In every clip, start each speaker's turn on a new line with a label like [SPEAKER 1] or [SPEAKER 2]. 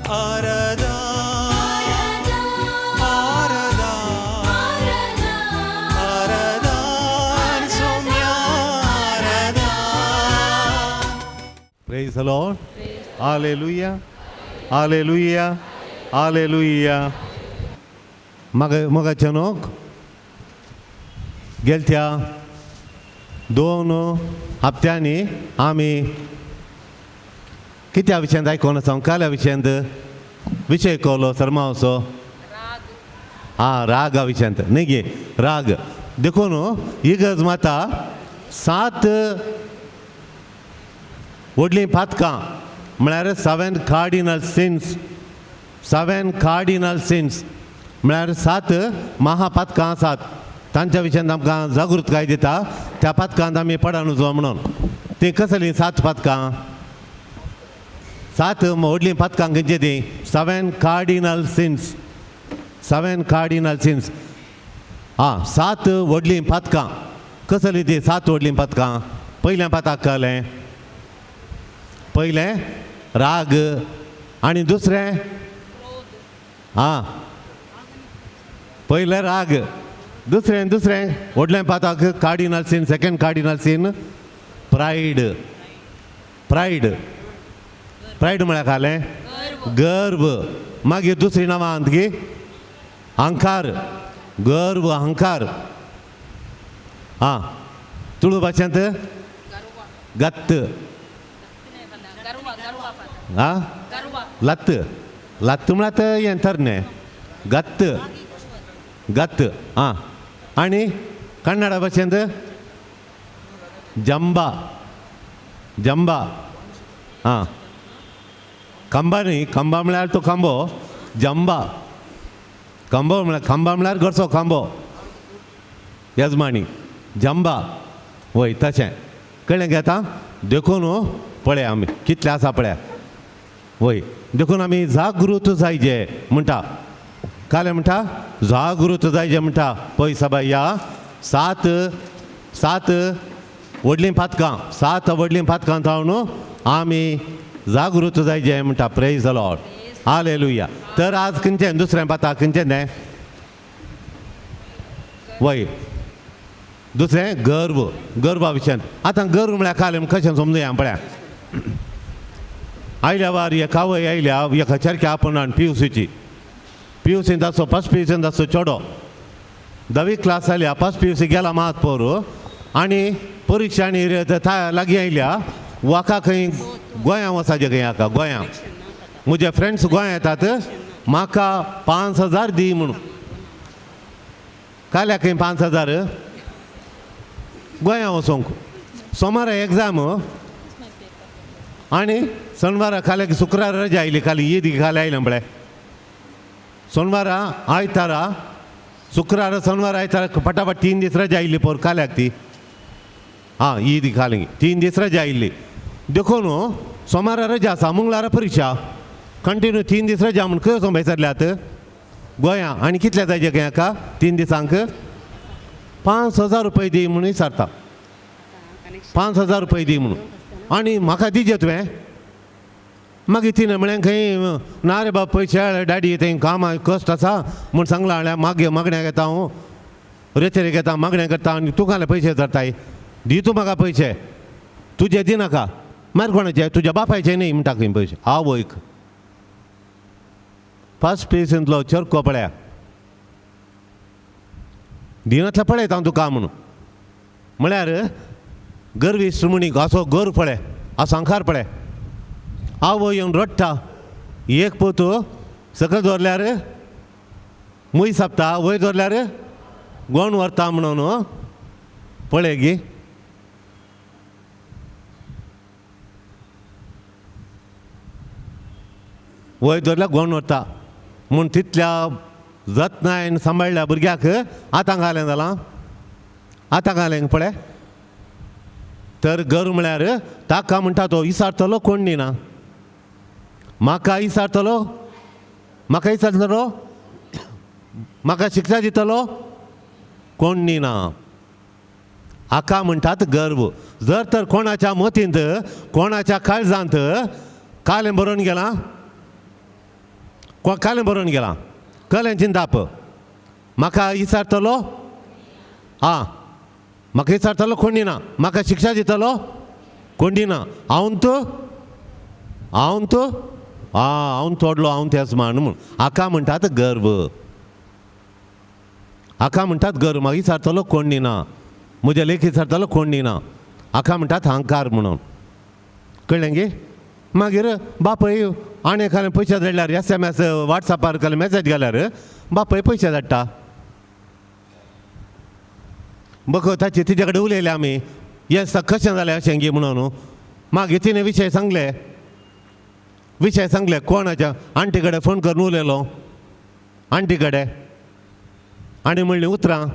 [SPEAKER 1] Praise the Lord. Hallelujah. Hallelujah. Hallelujah. मग अचानक गेलत्या 2 हप्त्यांनी आम्ही कित्या विशयांत आयकोन आसा काल्या विशयांत विशय कोलो सरमावसो राग विशयांत न्ही गे राग देखून ही गज माता 7 व्हडलीं पातकां म्हळ्यार 7 कार्डिनल सिन्स 7 कार्डिनल सिन्स म्हळ्यार 7 महापातकां आसात तांच्या विशयांत आमकां जागृतकाय दिता त्या पातकांत आमी पडन वचो म्हणून ती कसलीं 7 पातकां 7 व्हडलीं पातकां खंयची ती 7 कार्डिनल सिन्स 7 कार्डिनल सिन्स 7 व्हडलीं पातकां कसलीं ती 7 व्हडलीं पातकां पयल्या पाताक कळ्ळें पयलें राग आनी दुसरें पयलें राग दुसरें व्हडलें पाताक cardinal sin second cardinal sin pride pride pride म्हळ्यार खालें गर्व मागीर दुसरी नांवां गी अहंकार गर्व अहंकार तुळू भाशेंत गत्त लत्त लत्त म्हळ्यार हें तरणे गत्त गत्त आनी कन्नडा भाशेंत जंबा जंबा खंबा न्ही खंबा म्हळ्यार तो खांबो जंबा खंबो म्हळ्यार खंबा म्हळ्यार घरचो खांबो यजमानी जंबा वय तशें कळ्ळें घेता देखून पळया आमी कितलें आसा पळया वय देखून आमी जागृत जायचे म्हणटा काले म्हणटा जागृत जायचे म्हणटा पळय सबाय या 7 व्हडलीं पातकां 7 व्हडलीं पातकां जावन आमी जागृत जायचे म्हणटा प्रेज द लॉर्ड हालेलुया तर आज खंयचें दुसरें पाताक खंयचें तें वय दुसरें गर्व गर्वा विशयांत आतां गर्व म्हळ्यार कालें कशें समजुया पळया आयल्या वार एका वय आयल्या एका चरख्या आपणान पियुसींत आसो फर्स्ट पियुसींत आसो चेडो 10वी क्लास जाल्या फर्स्ट पियुसी गेला मात पोर आनी परिक्षा आनी लागीं आयल्या वाका खंय गोंयां वचाचें खंय हाका गोंयां म्हजे फ्रेंड्स गोंयां येतात म्हाका 5,000 दी म्हणून काल्या खंय 5,000 गोंयां वचोंक सोमारा एग्जाम आनी शेनवारा काल्याक शुक्रार रजा आयली काली ईद काल आयलें पळय सोनवारा आयतारा शुक्रार शेनवार आयतारा फटाफट 3 दीस रजा आयिल्ली पोर काल्याक ती ईद काली 3 दीस रजा आयिल्ली देखून सोमारा रजा आसा मंगळारा परिक्षा कंटिन्यू 3 दीस रजा म्हूण खंय वचोंक बेसरल्यात गोंयां आनी कितले जायचे खंय हाका 3 दिसांक 5,000 रुपया दी म्हणून विचारता 5,000 रुपया दी म्हणून आनी म्हाका दिजे तुवें मागीर तिणें म्हळें खंय ना रे बाब पयशे हाड डॅडी थंय काम कश्ट आसा म्हूण सांगलां हाळ्या मागण्या घेता हांव रेचेरे घेता मागण्या करता आनी तुका जाल्यार पयशे धरताय दी तूं म्हाका पयशे तुजे दिनाका मागीर कोणाचे तुज्या बापायचे न्ही म्हणटा खंय पयशे आवयक फर्स्ट प्लेसींतलो चरको पळया दिनांतल्या पळयता हांव तुका म्हणून म्हळ्यार गर्वी श्रमणीक असो गर्व पळय असो अहंकार पळय आवय येवन रडटा एक पोत सकयल दवरल्यार मूय सापता वयर दवरल्यार गोण व्हरता म्हणून पळय गे वयर दवरल्यार गोण व्हरता म्हूण तितल्या जतनायेन सांबाळल्या भुरग्याक आतां घालें जालां आतां घालें पळय तर गर्व म्हळ्यार ताका म्हणटा तो विचारतलो कोण दिना म्हाका विचारतलो म्हाका शिक्षा दितलो कोण दिना हाका म्हणटात गर्व जर तर कोणाच्या मतींत कोणाच्या काळजांत कालें बरोवन गेलां कालें बरोवन गेलां कल्यांची दाप म्हाका विचारतलो आं म्हाका विचारतलो कोण दिना म्हाका शिक्षा दितलो कोण दिना हांव तोडलो हांव तेच म्हूण हाका म्हणटात गर्व हाका म्हणटात गर्व म्हाका विचारतलो कोण दिना म्हज्या लेख विचारतलो कोण दिना हाका म्हणटात अहंकार म्हणून कळ्ळें गे मागीर बापय आनी एखादे पयशे धाडल्यार SMS वॉट्सॅपार केले मॅसेज गेल्यार बापय पयशे धाडटा बघ ताचे तिजे कडेन उलयले आमी हें कशें जालें अशें गे म्हणून मागीर तिणें विशय सांगले कोणाच्या आंटी कडेन फोन करून उलयलो आंटी कडेन आनी म्हणलीं उतरां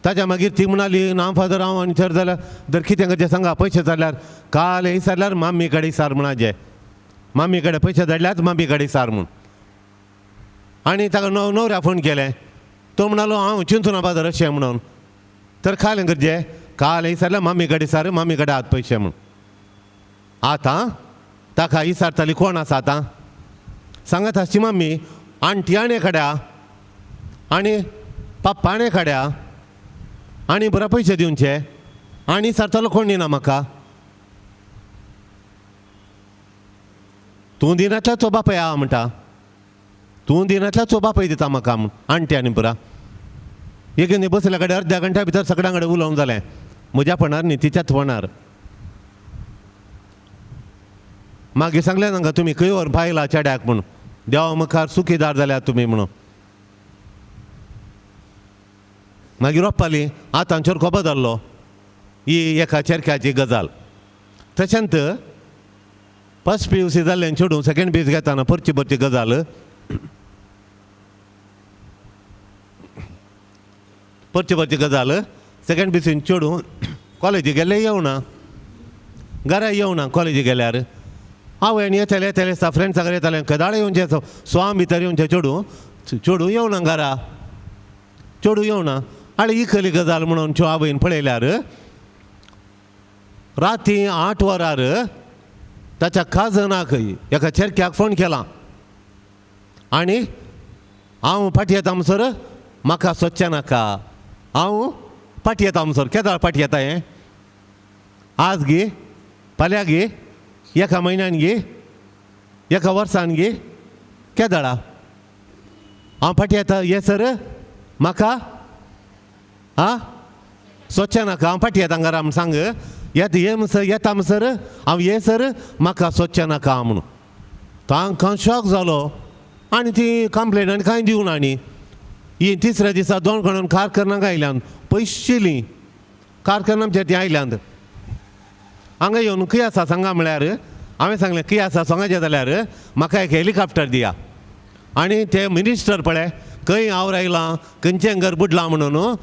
[SPEAKER 1] ताच्या मागीर ती म्हणाली ना फादर हांव आनी चड जाल्यार जर कितें करचें सांगा पयशे जाल्यार काल विचारल्यार मामी कडेन विचार म्हणाजे मामी कडेन पयशे धाडल्यात मामी कडेन विचार म्हूण आनी ताका न्हवऱ्या फोन केलें तो म्हणालो हांव चिंतू ना फादर अशें म्हणून तर कालें करचें काल विचारल्यार मामी कडेन विचार मामी कडेन आहात पयशे म्हूण आतां ताका विचारताली कोण आसा आतां सांगत आसची मम्मी आंटी आणे कड्या आनी पप्पा आणे कड्या आनी बरो पयशे दिवचे आनी विचारतलो कोण दिना म्हाका तूं दिनातल्या चो बापय आहा म्हणटा तूं दिनातल्या चो बापय दिता म्हाका म्हूण आंटी आनी पुरा एक न्ही बसल्या कडेन अर्ध्या घंट्या भितर सगळ्यां कडेन उलोवंक जालें म्हज्या फोणार न्ही तिच्याच फोणार मागीर सांगलें तांकां तुमी खंय व्हरून पायला चेड्याक म्हूण देवा मुखार सुखीदार जाल्यात तुमी म्हणून मागीर ओप्पाली आतां चरको बदल्लो ही एका चेरक्याची गजाल तशेंच फस्ट PUC जाल्ल्यान चेडूं सेकंड PUC घेताना परची गजाल परची गजाल सेकंड PUC चेडूं कॉलेजीक गेल्ले येवना घरा येवना कॉलेजीक गेल्यार हांवें येतले फ्रेंड्सां कडेन येतालें केदाळे येवचे स्वाम भितर येवचे चेडूं येवना घरा चेडूं येवना आनी ही खरी गजाल म्हणून आवयन पळयल्यार राती 8 वरार ताच्या काजनाक एका चेरक्याक फोन केला आनी हांव फाटी येता म्हणसर म्हाका सोदचें नाका हांव फाटी येता म्हणसर केदाळ फाटी येता हें आज गे फाल्यां गे एका म्हयन्यान गे एका वर्सान गे केदाळा हांव फाटी येता ये सर म्हाका सोदचें नाका हांव फाटी येता घरा म्हूण सांग येता म्हणसर हांव ये सर म्हाका सोदचें नाका म्हणून तांकां शॉक जालो आनी ती कंप्लेन आनी कांय दिवना आनी ही तिसऱ्या दिसा 2 कोणान कारकरणाक आयल्यान पयशेलीं कारकरणांच्या ती आयल्यान हांगा येवन खंय आसा सांगा म्हळ्यार हांवें सांगलें खंय आसा सांगाचें जाल्यार म्हाका एक हेलिकॉप्टर दिया आनी ते मिनिस्टर पळय खंय हांव रायलां खंयचें घर बुडलां म्हणून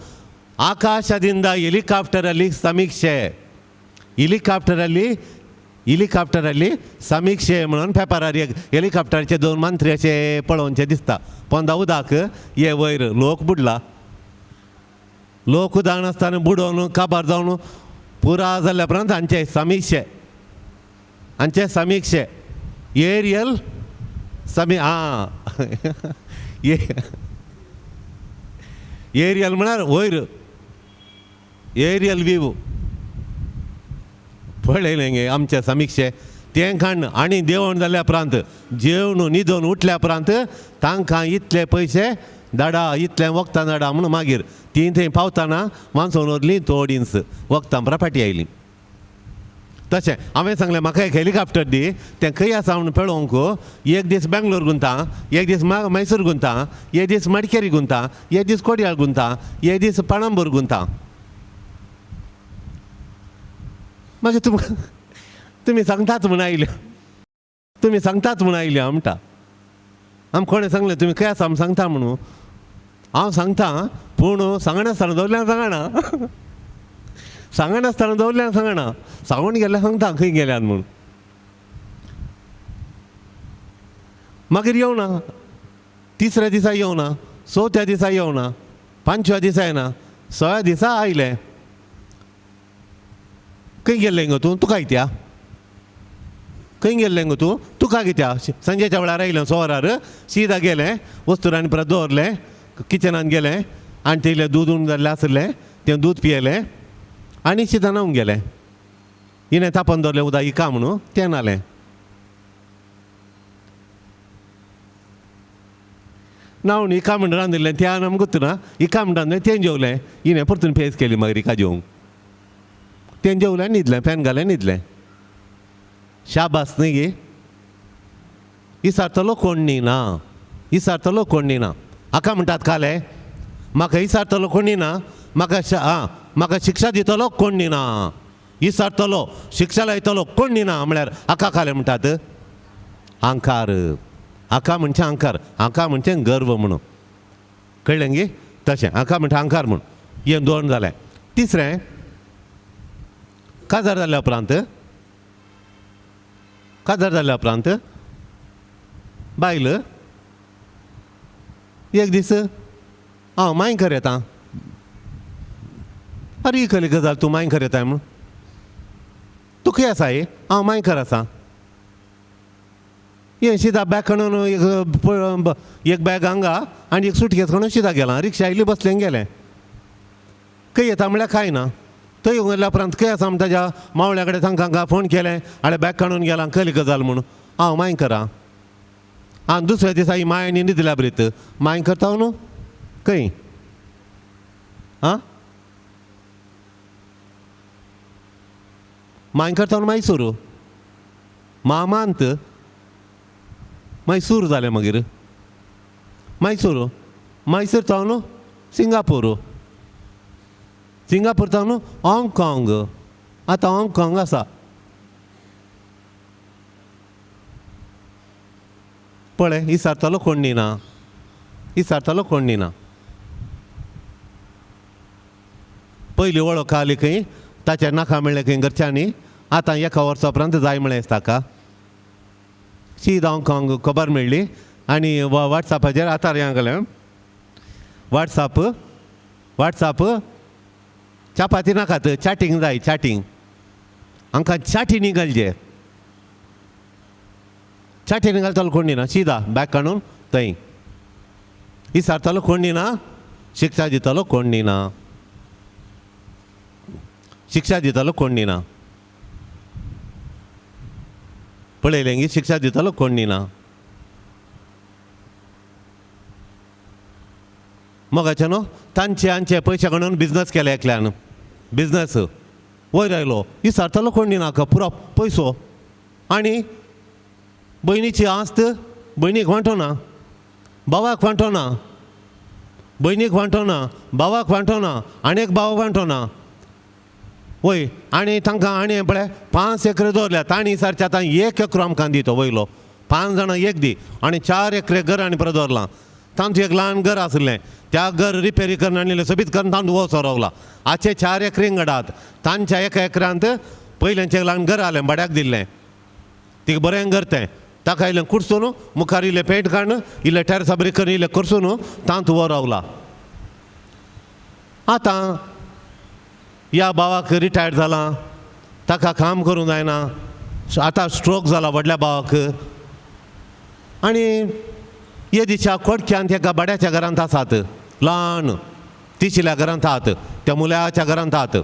[SPEAKER 1] आकाशದಿಂದ ಹೆಲಿಕಾಪ್ಟರಲ್ಲಿ समीक्षे म्हणून पेपरार एक हेलिकॉप्टराचे 2 मंत्री अशे पळोवनशे दिसता पोंदा उदाक हे वयर लोक बुडला लोक उदाक नासतना बुडोवन काबार जावन पुरा जाल्ल्या उपरांत हांचे समीक्षे एरियल एरियल म्हळ्यार वयर एरियल व्यू पळयलें गे आमचे समीक्षे तें खाण आनी देंवण जाल्ल्या उपरांत जेवन न्हिदोवन उठल्या उपरांत तांकां इतले पयशे धाडा इतलें वखदां धाडा म्हणून मागीर ती थंय पावतना माणसोन व्हरलीं थोडींच वखदां प्रपाटी आयलीं तशें हांवें सांगलें म्हाका एक हेलिकॉप्टर दी तें खंय आसा म्हूण पळोवंक एक दीस बेंगलोर गुंता एक दीस मैसूर गुंता एक दीस मडकेरी गुंता एक दीस कोडयाळ गुंता एक दीस पाणंबूर गुंता मागीर तुमी सांगतात म्हूण आयल्या म्हणटा आमी कोणें सांगलें तुमी खंय आसा म्हूण सांगता म्हणून हांव सांगता पूण सांगनासतना दवरल्यार सांगना सांगून गेल्यार सांगता खंय गेल्यात म्हूण मागीर येवना तिसऱ्या दिसा येवना चवथ्या दिसा येवना 5व्या दिसा येना 6व्या दिसा आयले खंय गेल्लें गो तूं तुका येत्या खंय गेल्लें गो तूं तुका कित्या संजेच्या वेळार आयलें सोरार सीदा गेलें वस्तूर आनी परत दवरलें किचनान गेलें आनी तें दूद उण जाल्लें आसलें तें दूद पियेलें आनी सीदा न्हांवूंक गेलें. हिणें तापोवन दवरलें उदक इका म्हणून तें न्हालें. न्हांवन इका म्हणून रांदिल्लें तें आमकां गुर्तना इका म्हणून रांदिल्लें तें जेवलें. हिणें परतून पेज केली मागीर इका जेवंक. तें जेवलें न्हिदलें फॅन घालें न्हिदलें. शाबास न्ही गे. इसारतलो कोण न्हिना इसारतलो कोण न्हिना. हाका म्हणटात काले म्हाका इसारतलो कोण न्हिना म्हाका शिक्षा दितलो कोण न्हिना. इसारतलो शिक्षा लायतलो कोण न्हिना म्हळ्यार हाका काले म्हणटात अहंकार. हाका म्हणचे अहंकार हाका म्हणचे गर्व म्हणून कळ्ळें गे. तशें हाका म्हणटा अहंकार म्हणून. हें दोन जालें. तिसरें काजार जाल्या उपरांत बायल एक दीस हांव मायंकर येता. अरे ही खरी गजाल तूं मायंकर येताय म्हणून. तूं खंय आसा हे. हांव मायंकर आसा. हें सीदा बॅग काडून एक बॅग हांगा आनी एक सुटकेस काडून सीदा गेलां. रिक्षा आयली बसलें गेलें. खंय येता म्हळ्यार कांय ना. थंय गेल्या उपरांत खंय आसा म्हण ताज्या मावळ्या कडेन तांकां फोन केलें आनी बॅग काडून गेलां खंय गजाल म्हणून. हांव मायंकर आं. आनी दुसऱ्या दिसा ही मायनी न्हिदल्या बरीत. मायंकर तो न्हू खंय आं मायंकर तो मैसूर मामांत मैसूर जालें मागीर. मैसूर तो न्हू सिंगापूर तो न्हू हाँगकाँग. आतां हाँगकाँग आसा. पळय इसारतलो कोण न्हिना. पयलीं वळख आली खंय ताचें नाका म्हणलें खंय घरच्यांनी. आतां एका वर्सा उपरांत जाय म्हळें ताका. सीदा हाँगकाँग खबर मेळ्ळी आनी वॉट्सॅपाचेर आतां हें गेलें वॉट्सॅप चापाती नाकात चॅटींग जाय चॅटींग. हांकां चाटीनी घालचे. चाटीनी घालतलो कोण न्हिना. सीदा बॅग काडून थंय. इसारतलो कोण न्हिना. शिक्षा दितलो कोण न्हिना. पळयलें गी शिक्षा दितलो कोण न्हिना. मोगाचें न्हू तांचे आमचे पयशे काडून बिजनस केले एकल्यान. बिजनस वयर आयलो इसारतलो कोण न्हिना पुरो पयसो. आनी भयणीची आस्त भयणीक वांटोना. भावाक वांटोना. भयणीक वांटोना. भावाक वांटोना. आनी एक भाव वांटोना. वय आनी तांकां आनी पळय 5 एकर दवरल्यात. आनी इसारचे आतां 1 एकर आमकां दी तो वयलो. 5 जाणां एक दी आनी 4 एकर घर आनी परत दवरलां. तांचें एक ल्हान घर आसलें. त्या घर रिपेरी करून हाडलेलें सोबीत करून तांदूळ वो सोरवला. आचे 4 एकरींग घडात. तांच्या 1 एकरांत पयल्यांचें ल्हान घर आसलें भाड्याक दिल्लें. तिका बरें घर तें. ताका इल्लें कुडसून मुखार इल्लें पेंट काडून इल्लें टॅरसा बरी करून इल्लें करसून तांत वो रावला. आतां ह्या भावाक रिटायर्ड जालां. ताका काम करूंक जायना. आतां स्ट्रोक जाला व्हडल्या भावाक. आनी हे दिसा कोडक्यान ताका भाड्याच्या घरांत आसात. ल्हान तिशिल्या घरांत आहात. त्या मुल्याच्या घरांत आहात.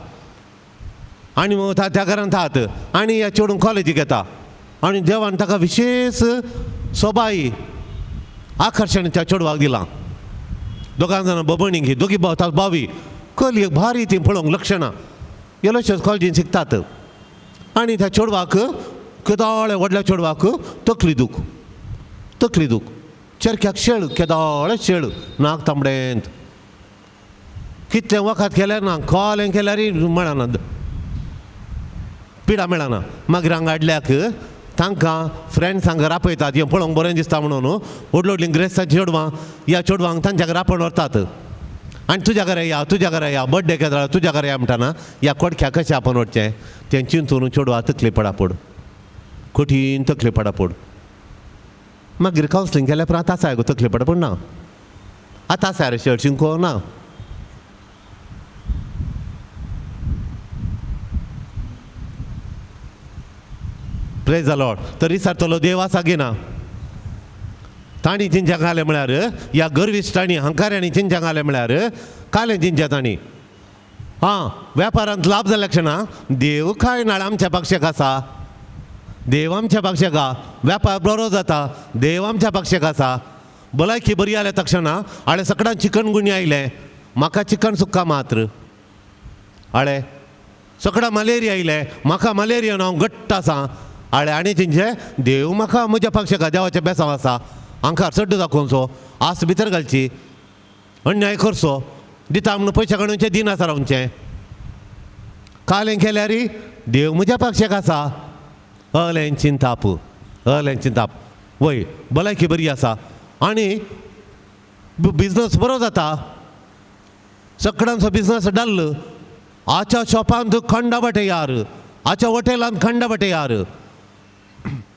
[SPEAKER 1] आनी त्या घरांत आहात. आनी ह्या चेडूं कॉलेजीक येता. आनी देवान ताका विशेश सोबाई आकर्शण त्या चेडवाक दिलां. दोगां जाणां भयणींक दोगी भावी कली भारी ती पळोवंक लक्षणां येलोशेच कॉलेजीन शिकतात. आनी त्या चेडवाक केदाळे व्हडल्या चेडवाक तकली दूख चरख्याक शेळ केदाळे शेळ नाक तांबडेंत. कितें वखद केल्यार ना कॉलें केल्यारय मेळना पिडा मेळना. मागीर हांगा हाडल्याक तांकां फ्रेंड्सांक रापयतात. हें पळोवंक बरें दिसता म्हणून व्हडलीं व्हडलीं ग्रेस्तांची चेडवां ह्या चेडवांक तांच्या घरा रापण व्हरतात. आनी तुज्या घरा या बर्थडे केदाळ तुज्या घरा या म्हणटाना ह्या कोडक्या कशें आपोवन व्हरचें तें चिंतून चेडवां तकली पडापड. कठीण तकली पडापड. मागीर कावन्सिलींग केल्या उपरांत आतां गो तकली पडापड ना. आतां आसा रे शर्ट शिंको ना. Praise the Lord. तर विचारतलो देव आसा की ना. ताणी चिंच्या घाले म्हळ्यार ह्या गर्विश्टांनी हंकाऱ्यांनी चिंच्या घाले म्हळ्यार काले चिंच्या तांणी. हां, वेपारांत लाभ जाल्या क्षणा देव काय नाळ आमच्या पक्षाक आसा. देव आमच्या पक्षाक आहा. वेपार बरो जाता देव आमच्या पक्षाक आसा. भलायकी बरी जाल्या तक्षणा आळे सगळ्यांक चिकनगुन्या आयले. म्हाका चिकन सुक्का मात्र. आळे सगळ्यां मलेरिया आयले. म्हाका मलेरिया हांव घट्ट आसा. आळे आनी चिंचे देव म्हाका म्हज्या पक्षाक देवाच्या बेसांव आसा. हांकां सड्ड दाखोवचो, आस भितर घालची, अन्याय करचो, दिता म्हणून पयशे काडूनचे दिन आसा रावचे. कालें केल्यार देव म्हज्या पक्षाक आसा. हलें चिंताप, हलें चिंताप. वय भलायकी बरी आसा आनी बिजनस बरो जाता. सगळ्यांचो बिजनस डल्ल. आच्या शॉपांत खंड बटे यार, आच्या हॉटेलांत खंड बटे यार,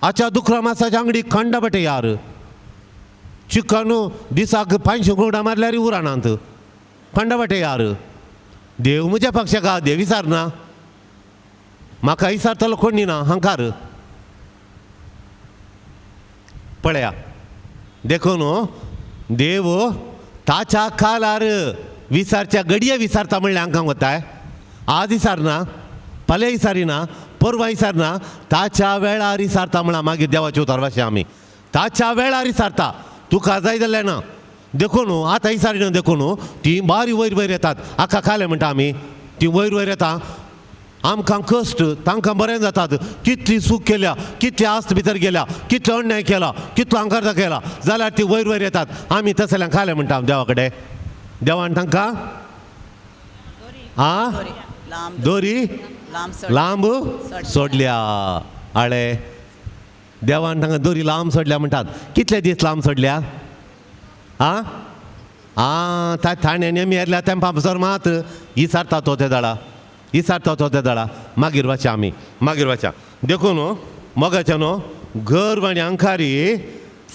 [SPEAKER 1] आच्या दुकरा मासाच्या अंगडीक खंड बटे यार. चिकन दिसाक 500 गोडा मारल्यार उरानांत खंड बटे यार. देव म्हज्या पक्षाक आहा. देव विचारना. म्हाका विचारतलो कोणी ना. हंकार पळया देखून देव ताच्या कालार विचारच्या घडये विचारता म्हणलें हांकां वताय. आज विचारना, फाल्यां विचारिना, परवां विचारना, ताच्या वेळार विचारता म्हणा. मागीर देवाचे उतर वाशे आमी ताच्या वेळार विचारता. तुका जाय जाल्यार ना देखून आतां विचारिना. देखून ती बारी वयर वयर येतात. आख्खा खालें म्हणटा आमी ती वयर वयर येता. आमकां कश्ट तांकां बरें जातात. कितली सूख केल्या, कितली आस्त भितर गेल्या, कितलो अन्याय केला, कितलो अंकारदा केला जाल्यार ती वयर वयर येतात. आमी तसल्यांक खालें म्हणटा देवा कडेन. देवान तांकां दोरी लांब सोडल्या. आळे देवान तांकां दोरी लांब सोडल्या म्हणटात. कितले दीस लांब सोडल्या. थाण्यान मेरल्या तेंपा पसर मात विचारता तो ते दाडा, विचारता तो ते दाडा. मागीर वचा आमी, मागीर वचा. देखून मोगाच्या न्हू गर्व आनी अंकारी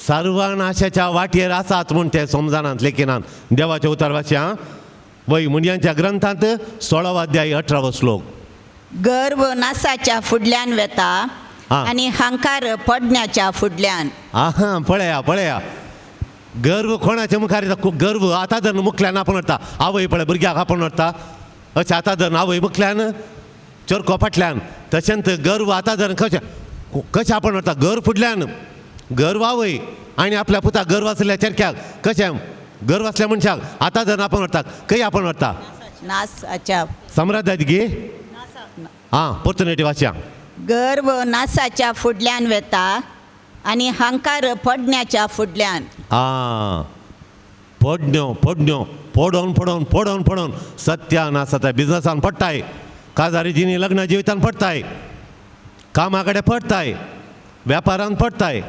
[SPEAKER 1] सर्वनाशाच्या वाटेर आसात म्हूण ते समजनात. लेकिनान देवाचे उतर वाच्या. वय मुनयांच्या ग्रंथांत 16 अध्याय 18 श्लोक.
[SPEAKER 2] गर्व नासाच्या फुडल्यान वेता आनी हंकार पडण्याच्या फुडल्यान.
[SPEAKER 1] पळया पळया. गर्व कोणाच्या मुखार येता. गर्व आतां धरून मुखल्यान आपण व्हरता. आवय पळय भुरग्याक आपण व्हरता. अशें आतां धरून आवय मुखल्यान चरको फाटल्यान. तशेंच गर्व आतां धरून कशें आपण व्हरता. गर्व फुडल्यान गर्व आवय आनी आपल्या पुताक गर्व आसल्या चरक्याक कशें गर्व असल्या मनशाक आतां धरून आपण व्हरता. खंय आपण व्हरता.
[SPEAKER 2] नासाच्या
[SPEAKER 1] सम्राज्यात गे. ऑपॉर्च्युनिटी वाच्या.
[SPEAKER 2] गर्व नासाच्या फुडल्यान वेता आनी हंकार पडण्याच्या फुडल्यान.
[SPEAKER 1] पडण्यो पडण्यो पडोवन पडोवन पडोवन पडोवन सत्यानासात बिजनसान पडटाय. काजारीजीनी लग्न जिवितान पडटाय. कामा कडेन पडटाय. वेपारान पडटाय.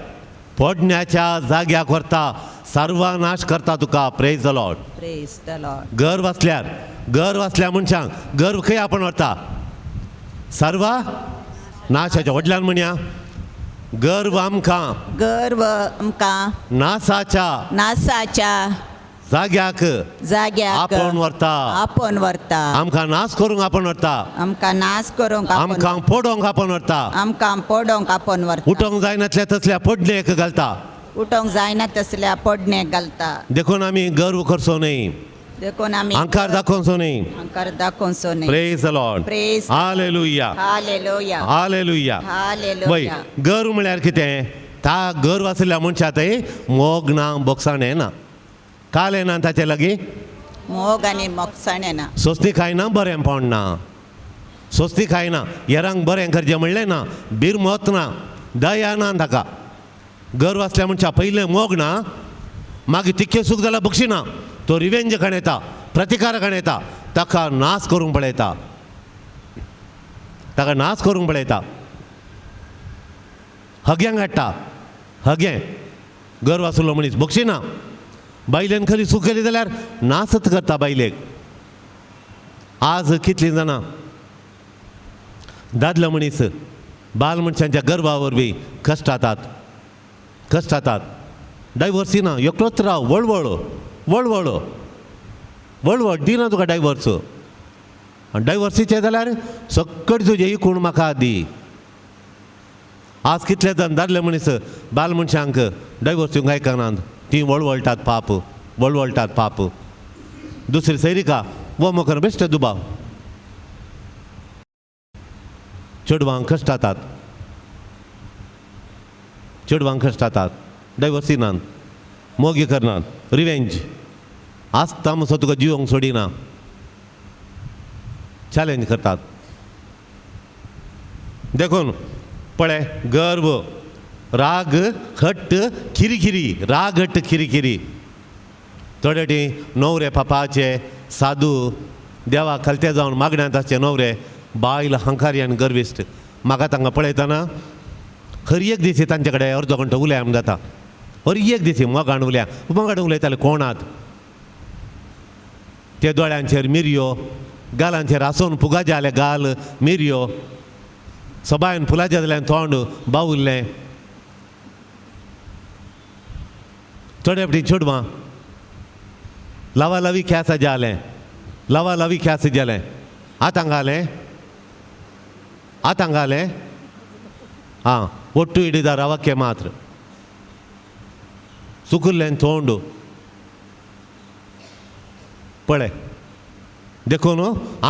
[SPEAKER 1] पडण्याच्या जाग्याक व्हरता. सर्वनाश करता तुका. Praise the Lord.
[SPEAKER 2] Praise the Lord.
[SPEAKER 1] गर्व असल्यार गर्व असल्या मनशांक गर्व खंय आपण व्हरता. सर्व नाशाच्या वडल्यान म्हणया. गर्व आमकां नासाच्या जाग्याक आपण व्हरता. आमकां नाश करूंक आपण व्हरता. आमकां पडोवंक आपण व्हरता. उठोवंक जायनातल्या तसल्या पडणेक घालता. देखून आमी गर्व करचो न्ही. अंकार दाखोवचो न्ही. Praise the Lord. Hallelujah hallelujah. वय गर्व म्हळ्यार कितें. ता गर्व आसल्या मनशा थंय मोग ना, बोगसाणें ना, कालें ना ताचे लागीं.
[SPEAKER 2] मोग आनी मोगसाणें ना.
[SPEAKER 1] सोस्ती खायना, बरेंपण ना. सोस्ती खायना, हेरांक बरें करचें म्हणलें ना, बिरमत ना, दया ना ताका. गर्व आसल्या मनशा पयलें मोग ना, मागीर तितकें सूख जाल्यार बक्षिना. तो रिवेंज खणयता, प्रतिकार खणयता. ताका नाश करूंक पळयता. ताका नाश करूंक पळयता. हग्यांक हाडटा. हगें गर्व आसलो मनीस बक्षिना. बायलेन खरी सूख केली जाल्यार नासच करता बायलेक. आज कितलीं जाणां दादलो मनीस बाल मनशांच्या गर्वा वरवीं कश्ट जातात. डायवर्सी ना, एकलोच राव. वळवळ दिना तुका डायवर्स. डायवर्सीचें जाल्यार सकट तुजे इकूण म्हाका दी. आज कितले जाण दादले मनीस बाल मनशांक डायवोर्स दिवंक आयकनात ती वळवळटात पाप दुसरी सैरिका वो मोकर बेश्टे दुबाव चेडवांक कश्ट जातात डायवोर्स दिनात मोगी करनात रिवेंज आसता म्हणसो तुका जिवंक सोडिना चॅलेंज करतात देखून पळय गर्व राग हट्ट खिरीखिरी थोडे टी न्हवरे पापाचे साधू देवा खालते जावन मागण्यांत आसचे न्हवरे बायल हंकारी आनी गर्विश्ट म्हाका तांकां पळयतना हर एक दिसी तांचे कडेन अर्दो घंटो उलयम जाता हर एक दिसी मोगान उलयताले कोणात ते दोळ्यांचेर मिरयो गालांचेर आसून पुगाचे जाले गाल मिरयो सबायन फुलाचें जाल्यार तोंड बावुरलें थोडे फावटी चेडवां लावालावी ख्यास जालें आतांगालें हां ಒಟ್ಟು ಹಿಡಿದಾರ ಅವಕ್ಕೆ ಮಾತ್ರ सुकुल्लें तोंड पळय देखून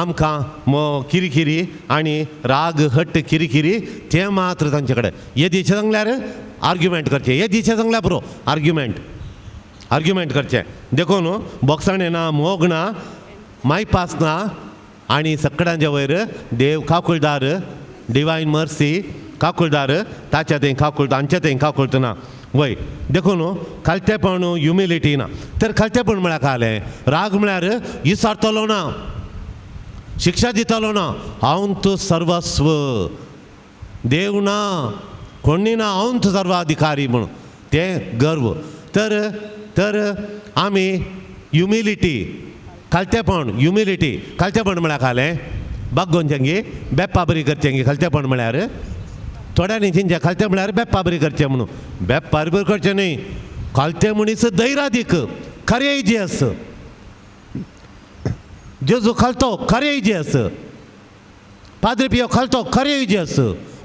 [SPEAKER 1] आमकां किरिकिरी आनी राग हट्ट किरिकिरी ते मात्र तांचे कडेन हे दिशे सांगल्यार आर्ग्युमेंट करचें हे दिशे सांगल्यार पुरो आर्ग्युमेंट करचें देखून बोगसाणें ना मोग ना मायपास ना आनी सगळ्यांचे वयर देव काकुळदार डिवायन मर्सी काकुळदार ताच्या थंय काकुळट तांचे थंय काकुळट ना वय देखून खालतेपण ह्युमिलिटी ना तर खालतेपण म्हळ्यार कालें राग म्हळ्यार विसारतलो ना शिक्षा दितलो ना हांव तूं सर्वस्व देव ना कोणी ना हांव तूं सर्वाधिकारी म्हूण तें गर्व तर आमी ह्युमिलिटी खालतेपण म्हळ्यार कालें बागोवचें बेप्पा बरी करचें खालतेपण म्हळ्यार थोड्यांनी चिंचे खालते म्हळ्यार बेप्पा बरी करचें म्हणून बेप्पा बरी करचें न्ही खालते मनीस धैर्यादीक करेजियस जेजू खालतो करेजियस पाद्री पियो खालतो करेजियस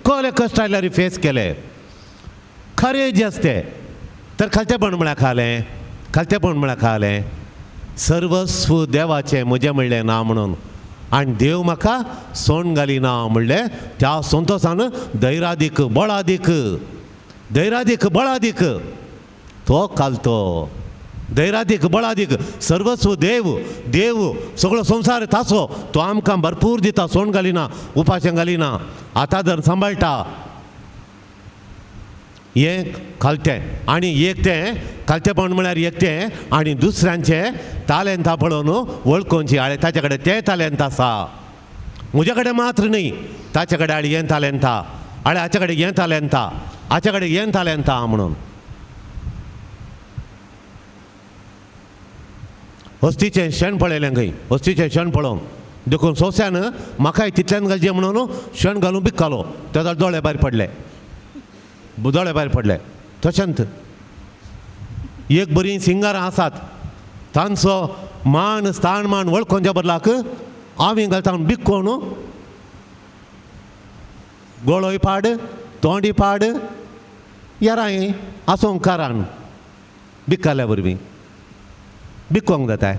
[SPEAKER 1] कोले कश्ट आयल्यार फेस केले करेजियस ते तर खालतेपण म्हळ्यार खालें सर्वस्व देवाचें म्हजें म्हणलें ना म्हणून आनी देव म्हाका सोण घालिना म्हणलें त्या संतोशान धैर्यादीक बळादीक तो घालतो धैर्यादीक बळादीक सर्वस्व देव सगळो संवसार ताचो तो आमकां भरपूर दिता सोण घालिना उपाशें घालिना आतां जर सांबाळटा हें खालतें आनी एक तें खालतेपण म्हळ्यार एक तें आनी दुसऱ्यांचे तालेंतां पळोवन वळखोवची आळे ताचे कडेन तें तालेंत आसा म्हजे कडेन मात्र न्ही ताचे कडेन आळे हें तालेंतां आळे हाचे कडेन हें तालेंतां म्हणून हस्तीचें शेण पळयलें खंय हस्तीचें शेण पळोवन देखून सोंस्यान म्हाकाय तितल्यान घालचें म्हणून शेण घालून बिक्कालो तेजो दोळे भायर पडले तशेंच एक बरी सिंगारां आसात तांचो मान स्थान मान वळखोवच्या बदलाक हांवें घालता बिक्कोन गोळोय पाड तोंडी पाड येराय आसूं कारान बिक्काल्या वरवीं बिक्कोंक जाताय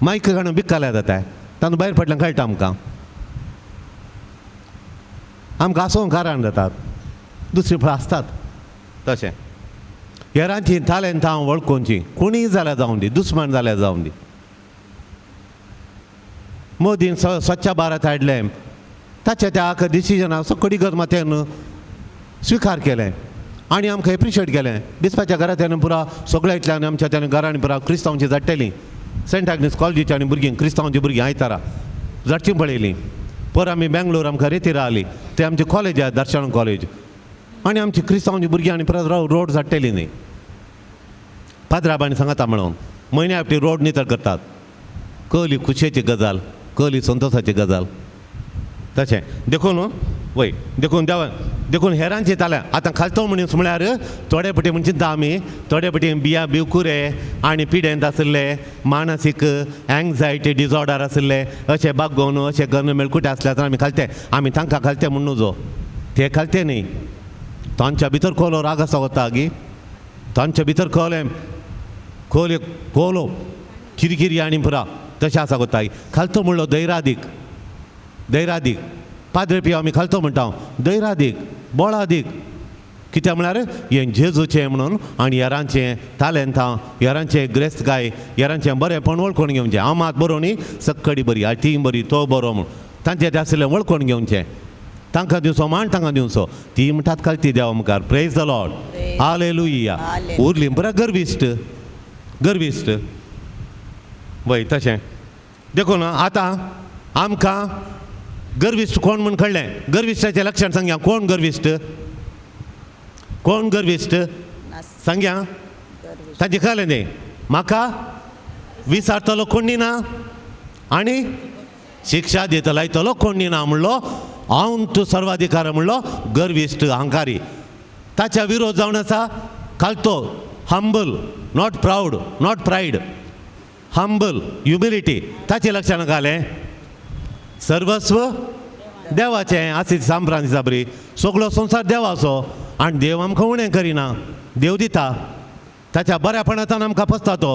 [SPEAKER 1] मायक घालून बिक्काल्या जाताय तातूंत भायर पडल्यान कळटा आमकां आसूं कारान जातात दुसरी फळ आसतात तशें हेरांची तालेंतां वळखोवची कोणीय जाल्यार जावं दी दुस्मान जाल्यार जावं दी मोदीन स्वच्छ भारत हाडलें ताचे त्या डिसिजनाक सकडी गरमातेन स्विकार केलें आनी आमकां एप्रिशिएट केलें दिसपाच्या घरा तेन्ना पुरा सगळ्यांतल्यान आमच्या त्या घरांनी पुरा क्रिस्तांवची जडटलीं सेंट आग्नेस कॉलेजीची आनी भुरगीं क्रिस्तांवची भुरगीं आयतारा जडचीं पळयलीं पर आमी बेंगलोर आमकां रेती रावली ते आमचें कॉलेज आसा दर्शन कॉलेज आनी आमची क्रिस्तांवची भुरगीं आनी परत रोड झडटलीं न्ही पाद्राबांनी सांगता म्हणून म्हयन्या फावटी रोड नितळ करतात कहली खुशयेची गजाल कहली संतोशाची गजाल तशें देखून वय देखून हेरांची ताल्या आतां खालतो मनीस म्हळ्यार थोडे पटी म्हणजे आमी थोडे पटी बिया बिवकुरे आनी पिडेंत आशिल्ले मानसीक एंग्जायटी डिजॉर्डर आशिल्ले अशे बागोवन अशे गन मेळकुटे आसले तर आमी तांकां खालते म्हण नजो ते खालते न्ही तांच्या भितर कोलो राग आसा वता गी तांच्या भितर कोलो किरकिरी आनी पुरा तशें आसा कोता खालतो म्हणलो दैरादीक पाद्रे पियो आमी खालतो म्हणटा दैरादीक बोळादीक कित्याक म्हळ्यार हें जेजूचें म्हणून आनी हेरांचें तालेंतां हेरांचें ग्रेस्तकाय हेरांचें बरेंपण वळखून घेवचें हांव मात बरो न्ही सक्कडी बरी ती बरी तो बरो म्हूण तांचें तें आसलें वळखून घेवचें तांकां दिवचो मान तांकां दिवचो ती म्हणटात खालती देवा मुखार प्रेज द लॉर्ड हालेलुया उरलीं पुरा गर्विश्ट वय तशें देखून आतां आमकां गर्विश्ट कोण म्हूण कळ्ळें गर्विश्टाचें लक्षण सांगया कोण गर्विश्ट सांगया तांचें कळ्ळें न्ही म्हाका विसारतलो कोण ना आनी शिक्षा दितलो लायतलो कोण ना म्हणलो हांव तूं सर्वाधिकार म्हणलो गर्विश्ट अहंकारी ताच्या विरोध जावन आसा खालतो humble not proud not pride humble humility ताचें लक्षण घालें सर्वस्व देवाचें आसी सांप्रांत दिसा बरी सगळो संवसार देवाचो आनी देव आमकां उणें करिना देव दिता ताच्या बऱ्यापणांतल्यान आमकां पसता तो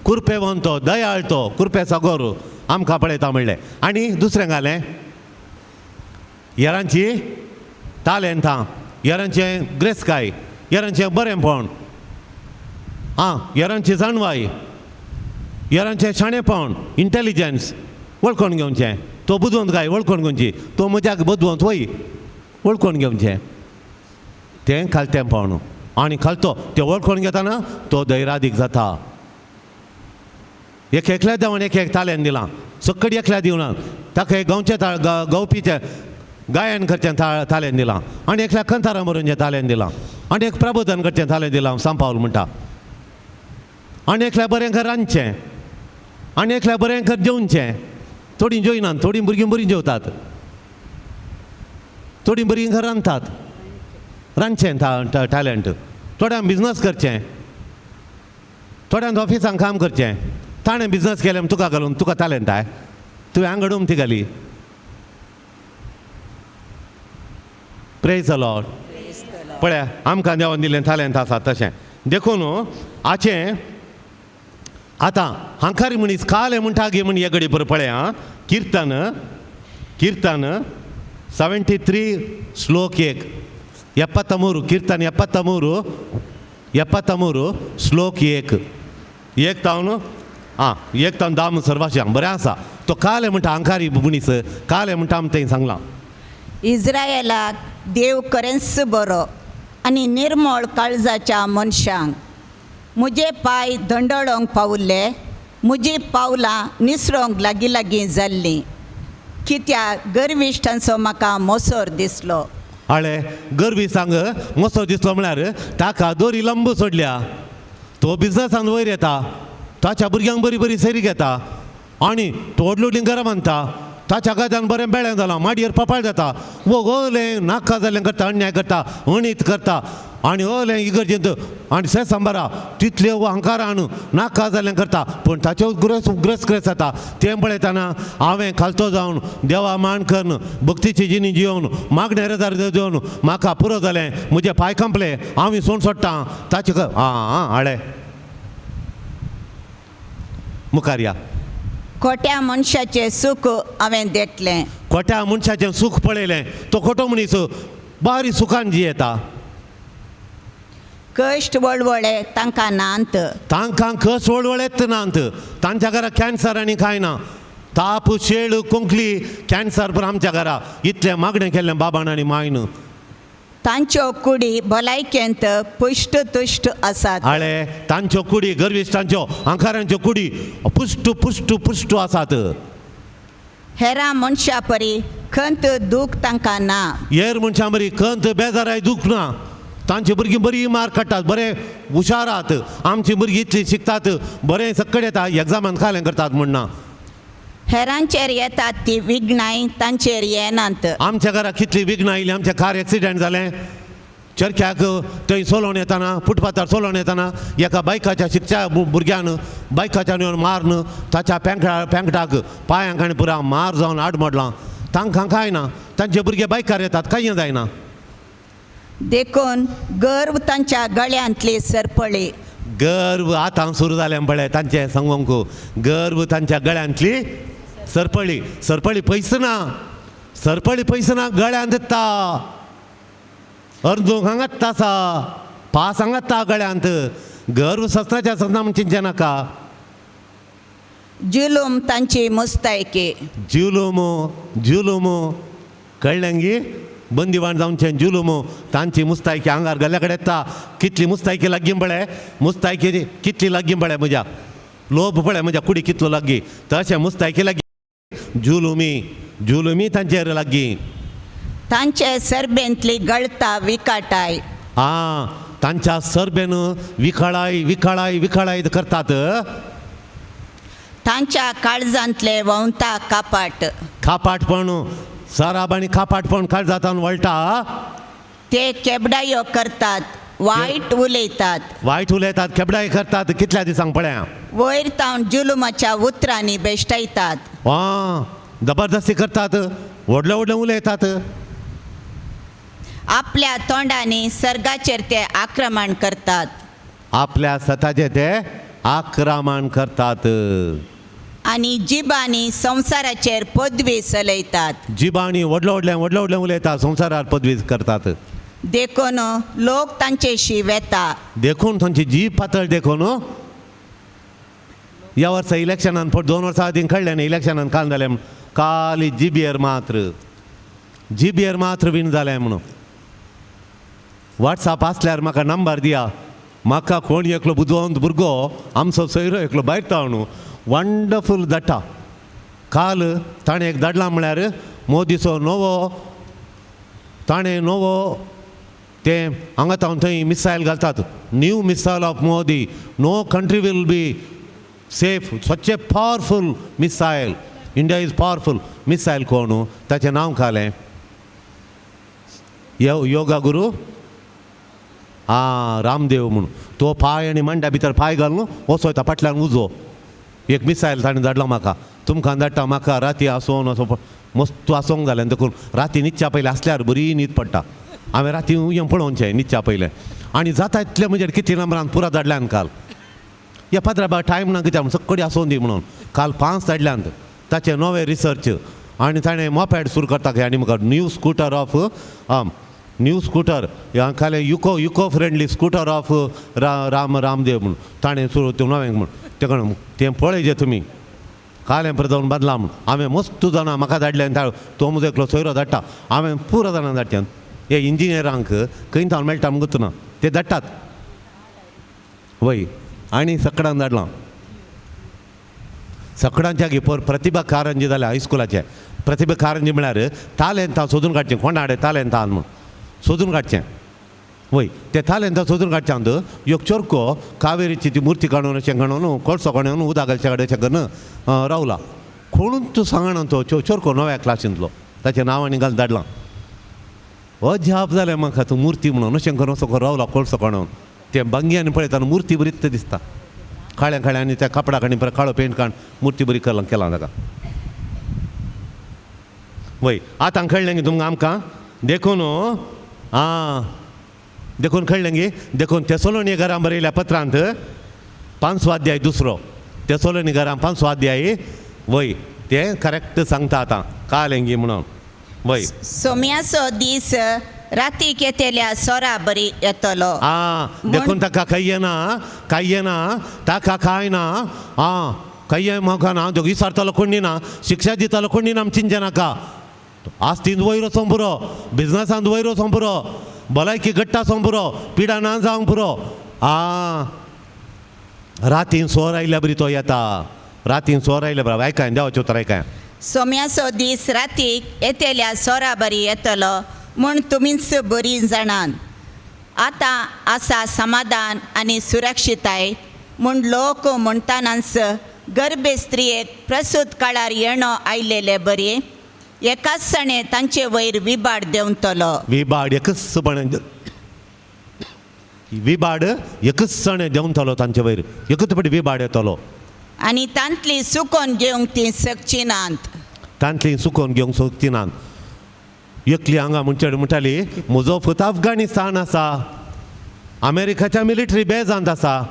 [SPEAKER 1] कुरपेवंत तो दयाळ तो कुरपे सागोर आमकां पळयता म्हणलें आनी दुसरें घालें हेरांची तालेंतां हेरांचें ग्रेस्तकाय हेरांचें बरेंपण हेरांची जाणवाय हेरांचें शाणेपण इंटेलिजन्स वळखून घेवचें तो बुदवंत काय वळखून घेवची तो म्हज्याक बुदवंत वय वळखून घेवचें तें खालतेपण आनी खालतो तें वळखून घेतना तो दैरादीक जाता एकल्या देवान एक तालेंत दिलां सक्कडी एकल्या दिवना ताका एक गवपीचें गायन करचें तालेंत दिलां आनी एकल्या कंथारां बरोवचें तालेंत दिलां आनी एक प्रबोधन करचें तालेंत दिलां सांपावल म्हणटा आनी एकल्या बरें घर रांदचें आनी एकल्या बरें घर जेवचें थोडीं जेवनात थोडीं भुरगीं बरीं जेवतात थोडीं बरीं घर रांदचें टॅलंट थोड्यांक बिजनस करचें थोड्यांक ऑफिसान काम करचें ताणें बिजनस केलें तुका घालून तुका टॅलंट आय तुवें हांगा ती घाली प्रेज द लॉर्ड पळया आमकां देवान दिल्लें टॅलंट आसा तशें देखून हाचें आतां हंकारी मनीस काले म्हणटा गे म्हण हे घडी बरो पळया कीर्तन 73 श्लोक 1 73 कीर्तन 73 श्लोक 1 तावन 10 म्हणसर वाचया बरें आसा तो काले म्हणटा हंकारी मनीस काले म्हणटा आमी थंय सांगलां
[SPEAKER 2] इस्रायेलाक देव खरेंच बरो आनी निर्मळ काळजाच्या मनशांक म्हजे पांय धंडोळोंक पावले म्हजी पावलां निसरोंक लागीं जाल्लीं कित्याक गर्विश्टांचो म्हाका मोसोर दिसलो
[SPEAKER 1] आळे गर्विस्तांक मोसोर दिसलो म्हळ्यार ताका दोरी लंब सोडल्या तो बिजनसान वयर येता ताच्या भुरग्यांक बरी सैरी घेता आनी तो व्हडलीं घरां बांदता ताच्या गाद्यान बरें बेळें जालां माडयेर पपाळ जाता ओलें नाका जाल्लें करता अन्याय करता अणीत करता आनी ओलें इगर्जेंत आनी सांबारा तितले अहंकारान नाका जाल्लें करता पूण ताचे ग्रेस जाता तें पळयतना हांवें खालतो जावन देवा मान करून भक्तीची जिणी जिवन मागणे रेजार जेवन म्हाका पुरो जालें म्हजे पांय कंपले हांव विसवून सोडटां ताचे हाळे मुखार या
[SPEAKER 2] खोट्या मनशाचें सूख हांवें देटलें
[SPEAKER 1] खोट्या मनशाचें सूख पळयलें तो खोटो मनीस बारी सुखान जियेता
[SPEAKER 2] कश्ट वळवळे तांकां नांत
[SPEAKER 1] तांकां कस वळवळेत नांत तांच्या घरा कॅन्सर आनी कांय ना ताप शेळ कोंकली कॅन्सर पण आमच्या घरा इतलें मागणें केल्लें बाबान आनी मायन
[SPEAKER 2] तांच्यो कुडी भलायकेंत पुश्ट तुश्ट आसात
[SPEAKER 1] आळे तांच्यो कुडी गर्विश्टांच्यो अहंकारांच्यो कुडी पुश्ट आसात
[SPEAKER 2] हेरां मनशां परी खंत दूख तांकां ना
[SPEAKER 1] हेर मनशां बरी खंत बेजाराय दूख ना तांची भुरगीं बरी मार्क काडटात बरें हुशारात आमची भुरगीं इतलीं शिकतात बरें सक्कड येता एग्जामान खालें करतात म्हण ना
[SPEAKER 2] हेरांचेर येतात ती विघ्नाय तांचेर येनात.
[SPEAKER 1] आमच्या घरा कितली विघ्न आयली. आमच्या कार एक्सिडेंट जालें. चर्ख्याक थंय सोलोवन येताना फुटपाथार सोलोवन येताना एका बायकाच्या शिकच्या भुरग्यान बायकाच्यान येवन मारन ताच्या पेंकटाक पांयांक आनी पुरा मार जावन आड मोडलां. तांकां कांय ना. तांचे भुरगे बायकार येतात कांय जायना.
[SPEAKER 2] देखून गर्व तांच्या गळ्यांतली सरपळी.
[SPEAKER 1] गर्व आतां सुरू जालें पळय तांचें सांगूंक. गर्व तांच्या गळ्यांतली सरपळी. सरपळी पयस ना. सरपळी पयस ना गळ्यांत येता. अर्जूंक हांगात आसा. पास हांगात गळ्यांत. गर्व सस्ताच्या सस्ता म्हण चिंचे नाका.
[SPEAKER 2] जुलूम तांची मुस्तायकी.
[SPEAKER 1] जुलूम कळ्ळें गी. बंदिवान जावनचें जुलूम तांची मुस्तायकी आंगार गल्ल्या कडेन येता. कितली मुस्तायकी लागीं पळय. मुस्तायकी कितली लागीं पळय म्हज्या. लोभ पळय म्हज्या कुडी कितलो लागीं. तशें मुस्तायकी लागीं जुलुमी तांचेर लागीं.
[SPEAKER 2] तांचे सरबेंतली गळता विकाटाय.
[SPEAKER 1] तांच्या सरबेन विखळाय करतात.
[SPEAKER 2] तांच्या काळजांतले वंता
[SPEAKER 1] खापाटपण सराब आनी खापाटपण काळजांतान वळटा.
[SPEAKER 2] ते केबडायो करतात. वायट उलयतात.
[SPEAKER 1] केबडाय करतात. कितल्या दिसांक पळया.
[SPEAKER 2] वयर तावन जुलुमाच्या उतरांनी बेश्टायतात.
[SPEAKER 1] जबरदस्ती करतात. व्हडलें उलयतात.
[SPEAKER 2] आपल्या तोंडांनी सर्गाचेर ते आक्रमण करतात.
[SPEAKER 1] आपल्या स्वताचे ते आक्रमण करतात.
[SPEAKER 2] आनी जिबांनी संवसाराचेर पदवी चलयतात.
[SPEAKER 1] जिबांनी व्हडलें उलयतात. संवसारार पदवी करतात.
[SPEAKER 2] देखून लोक तांचेशी वेता.
[SPEAKER 1] देखून तांची जीब पातळ. देखून ह्या वर्सा इलेक्शनान 2 वर्सां आदीं कळ्ळें न्ही इलेक्शनान काल जालें म्हूण. काल जिबेर मात्र विन जालें म्हणून. वॉट्सॅप आसल्यार म्हाका नंबर दिया. म्हाका कोण एकलो बुदवंत भुरगो आमचो सोयरो एकलो भायर तावणू वंडरफूल धाडटा. काल ताणें एक धाडलां म्हळ्यार मोदीचो ताणें नवो ते हांगा तावन थंय मिसायल घालतात. New missile of Modi. No country will be safe. Such a powerful missile. India is powerful missile. कोण ताचें नांव कालें योगा गुरू रामदेव म्हणून. तो पांय आनी मांड्या भितर पांय घालून वचोयता फाटल्यान उजो. एक मिसायल ताणें धाडलो म्हाका. तुमकां धाडटा. म्हाका राती आसोवन असो मस्त आसोंक जालें. देखून राती न्हिदच्या पयलें आसल्यार बरी न्हीद पडटा. हांवें राती येवन पळोवचें न्हिदच्या पयलें. आनी जाता इतले म्हणजे कितले नंबरान पुरा धाडल्यान काल. ह्या पात्राबा टायम ना कित्याक सक्कडी आसोवन दी म्हणून. काल 5 धाडल्यान. ताचे नवे रिसर्च. आनी ताणें मोपॅड सुरू करता खंय. आनी म्हाका न्यू स्कूटर खाले UCO friendly scooter of Ramdev म्हणून ताणें सुरू ते नवें म्हणून. तें तें पळय तुमी कालें परत जावन बदला म्हणून. हांवें मस्त जाणां म्हाका धाडलें. तो म्हजो एकलो सोयरो धाडटा. हांवें पुरो जाणां धाडचें. हे इंजिनियरांक खंय थावन मेळटा म्हणून गुंतना ते धाडटात. वय आनी सकडान धाडलां. सकडांच्या घेपोर प्रतिभा कारंजी जाल्या हायस्कुलाचे. प्रतिभा कारंजी म्हळ्यार तालेंत सोदून काडचें. कोणाडे तालेंतान म्हणून सोदून काडचें. वय ते थालेंत सोदून काडच्यान एक चोरको कावेरीची ती मुर्ती काडून अशें काडून कोळसो काडून उदक घालचे कडेन अशें करून रावला. कोणूच तूं सांगना तो चोरको 9व्या क्लासींतलो. ताचें नांव आनी घाल धाडलां. अजाप जालें म्हाका. तूं मुर्ती म्हणून अशें करून असो रावला कोळसो काडून. तें भांग्यान पळयतना मुर्ती बरीच दिसता. काळ्या आनी त्या कपडाक आनी परत काळो पेंट काडून मुर्ती बरी केलां ताका. वय आतां कळ्ळें गे तुमकां आमकां. देखून कळ्ळें गे. देखून तेसोलोनी घरां बरयल्या पत्रांत 5वो अध्याय 2 तेसोलोनी घरां 5वो अध्याय. वय तें करेक्ट सांगता आतां कालें गे म्हणून. वय
[SPEAKER 2] सोम्याचो दीस रातीक येतेल्या सोरा बरी येतलो.
[SPEAKER 1] देखून ताका काय येना ताका कांय ना. काय म्हाका ना. विचारतलो कोणी ना. शिक्षा दितालो कोणी ना चिंचे नाका. आस्तींत वयरो सों पुरो. बिजनसांत वयरो सों पुरो. भलायकी घट्टा सों पुरो. पिडा ना जावंक पुरो. रातीन सोर आयल्या बरी तो येता. रातीन सोर आयल्या बरो. आयकाय देवाचें उतर आयकाय.
[SPEAKER 2] सोम्याचो दीस रातीक येतेल्या सोरा बरी येतलो म्हूण तुमीच बरी जाणान. आतां आसा समाधान आनी सुरक्षिताय म्हूण लोक म्हणटानाच गर्भस्त्रियेक प्रसूत काळार येणो आयलेले बरे एकाच सणे तांचे वयर विबाड देंवतलो.
[SPEAKER 1] विबाड विबाड एकच सण देंवतलो तांचे वयर एकच पटी विबाड येतलो.
[SPEAKER 2] आनी तांतली सुकोवन घेवंक ती सकची नात.
[SPEAKER 1] तांतली सुकोवन घेवंक सोदची नात. एकली हांगा म्हणटाली म्हजो पूत अफगाणिस्तान आसा, अमेरिकाच्या मिलिटरी बेजांत आसा,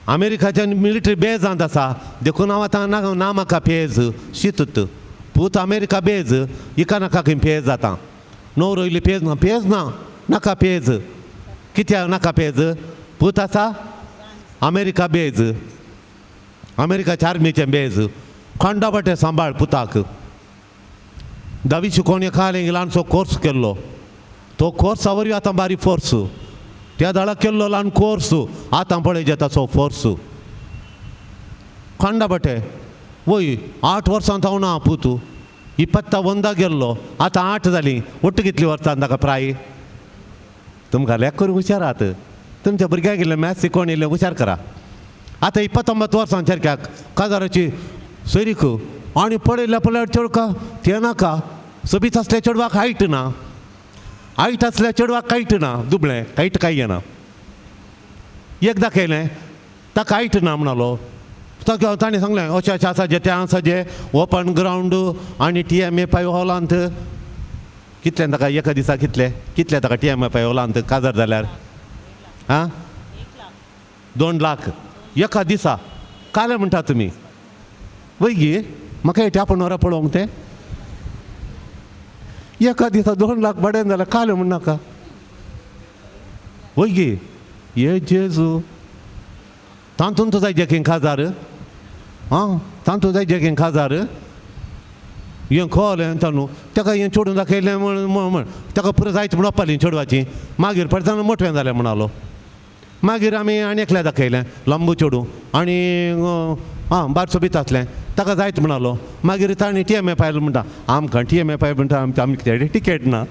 [SPEAKER 1] अमेरिकाच्या मिलिटरी बेजांत आसा, देखून हांव आतां ना म्हाका पेज शीत पूत अमेरिका बेज इका नाका खंय पेज जाता. न्हवरो इल्ली पेज ना नाका पेज. कित्याक नाका पेज? पूत आसा अमेरिका बेज, अमेरिकाच्या आर्मीचें बेज. खंडा बटे सांबाळ पुताक. 10वी शिकोवन एका ल्हानसो कोर्स केल्लो. तो कोर्सा वरवीं आतां बारीक फोर्स. त्या दाळा केल्लो ल्हान कोर्स आतां पळय जेता सो फोर्स. खंडा बटे वय 8 वर्सां हांव ना पूत 21 गेल्लो आतां 8 जालीं. ಒಟ್ಟು कितलीं वर्सां ताका प्राय? तुमकां लेख करून हुशारात. तुमच्या भुरग्याक इल्लें मॅथ्स शिकोवन इल्लें हुशार करा. आतां 29 वर्सांचेर काजाराची सोयरीक आनी पळयल्या पळयल्यार चेडका तें नाका. सोबीत आसल्या चेडवाक हायट ना, हायट आसल्या चेडवाक कायट ना, दुबळें हायट काय येना. एक दाखयलें ताका हायट ना म्हणलो. ताणें सांगलें अशें अशें आसा जें तें आसा जें ओपन ग्रावंड आनी TMA हॉलांत कितले ताका एका दिसा कितले ताका TMA हॉलांत काजार जाल्यार 2 लाख एका दिसा. काले म्हणटा तुमी वय गे म्हाका हें आपण वरां पळोवंक तें एका दिसा 2 लाख बडेन जाल्यार काले म्हण नाका. वय गे ये जेजू तांतून जाय जेकीन खाजार तांतून जाय जेकीन खाजार हें खोलें तांदूळ ताका हें चेडून दाखयलें म्हण ताका पुरो जायत म्हण आपली चेडवाची. मागीर पडटना मोठें जालें म्हणालो. मागीर आमी आनी एकल्या दाखयलें लंबू चेडूं आनी बारसो बीत आसलें ताका जायत म्हणालो. मागीर ताणें TMA म्हणटा आमकां TMA म्हणटा आमचे कितें टिकेट ना.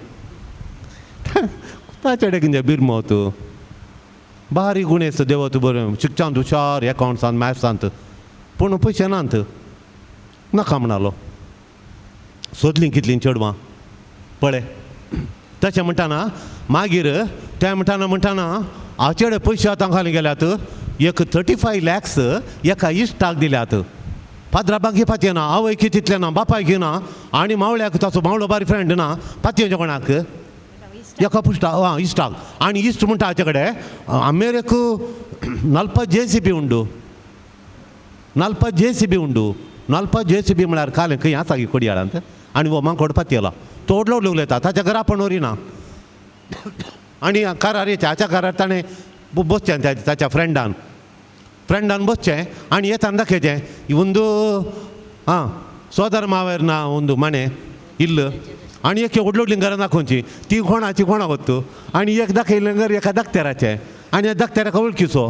[SPEAKER 1] ताचे कडेन कितें बिरमोत बारीक गुणेस्त देवत बरें शिक्षांत हुशार एकावंट्सांत मॅथ्सांत पूण पयशे नात नाका म्हणालो. सोदलीं कितलीं चेडवां पळय. तशें म्हणटाना मागीर तें म्हणटाना हाचे कडेन पयशे आतां खाली गेल्यात एक 35 lakhs एका इश्टाक दिल्यात. फादराबाक घेवपाचें ना, आवयक तितलें ना, बापायक घेना आनी मावळ्याक ताचो मावळो बारी फ्रेंड ना पातयेचें कोणाक एका इश्टाक. आनी इश्ट म्हणटा हाचे कडेन अमेरिक 40 JCB उंडू 40 JCB उंडू 40 JCB म्हळ्यार कालें खंय आसा गी कोडयाळांत. आनी वो मांकोड पातयेला तो व्हडलो व्हडलो उलयता ताच्या घरा पण ना. आनी कारार येचे हाच्या कारार ताणें बसचें ताच्या फ्रेंडान बसचें आनी येताना दाखयचें ಒಂದು ಸೋದರ ಮಾವೇರ್ನ ಒಂದು ಮನೆ ಇಲ್ಲು आनी एक व्हडली व्हडली घरां दाखोवची ती कोणाची कोणा वत्तू. आनी एक दाखयलें घर एका धाकटेराचें आनी धाकटेराका वळखीचो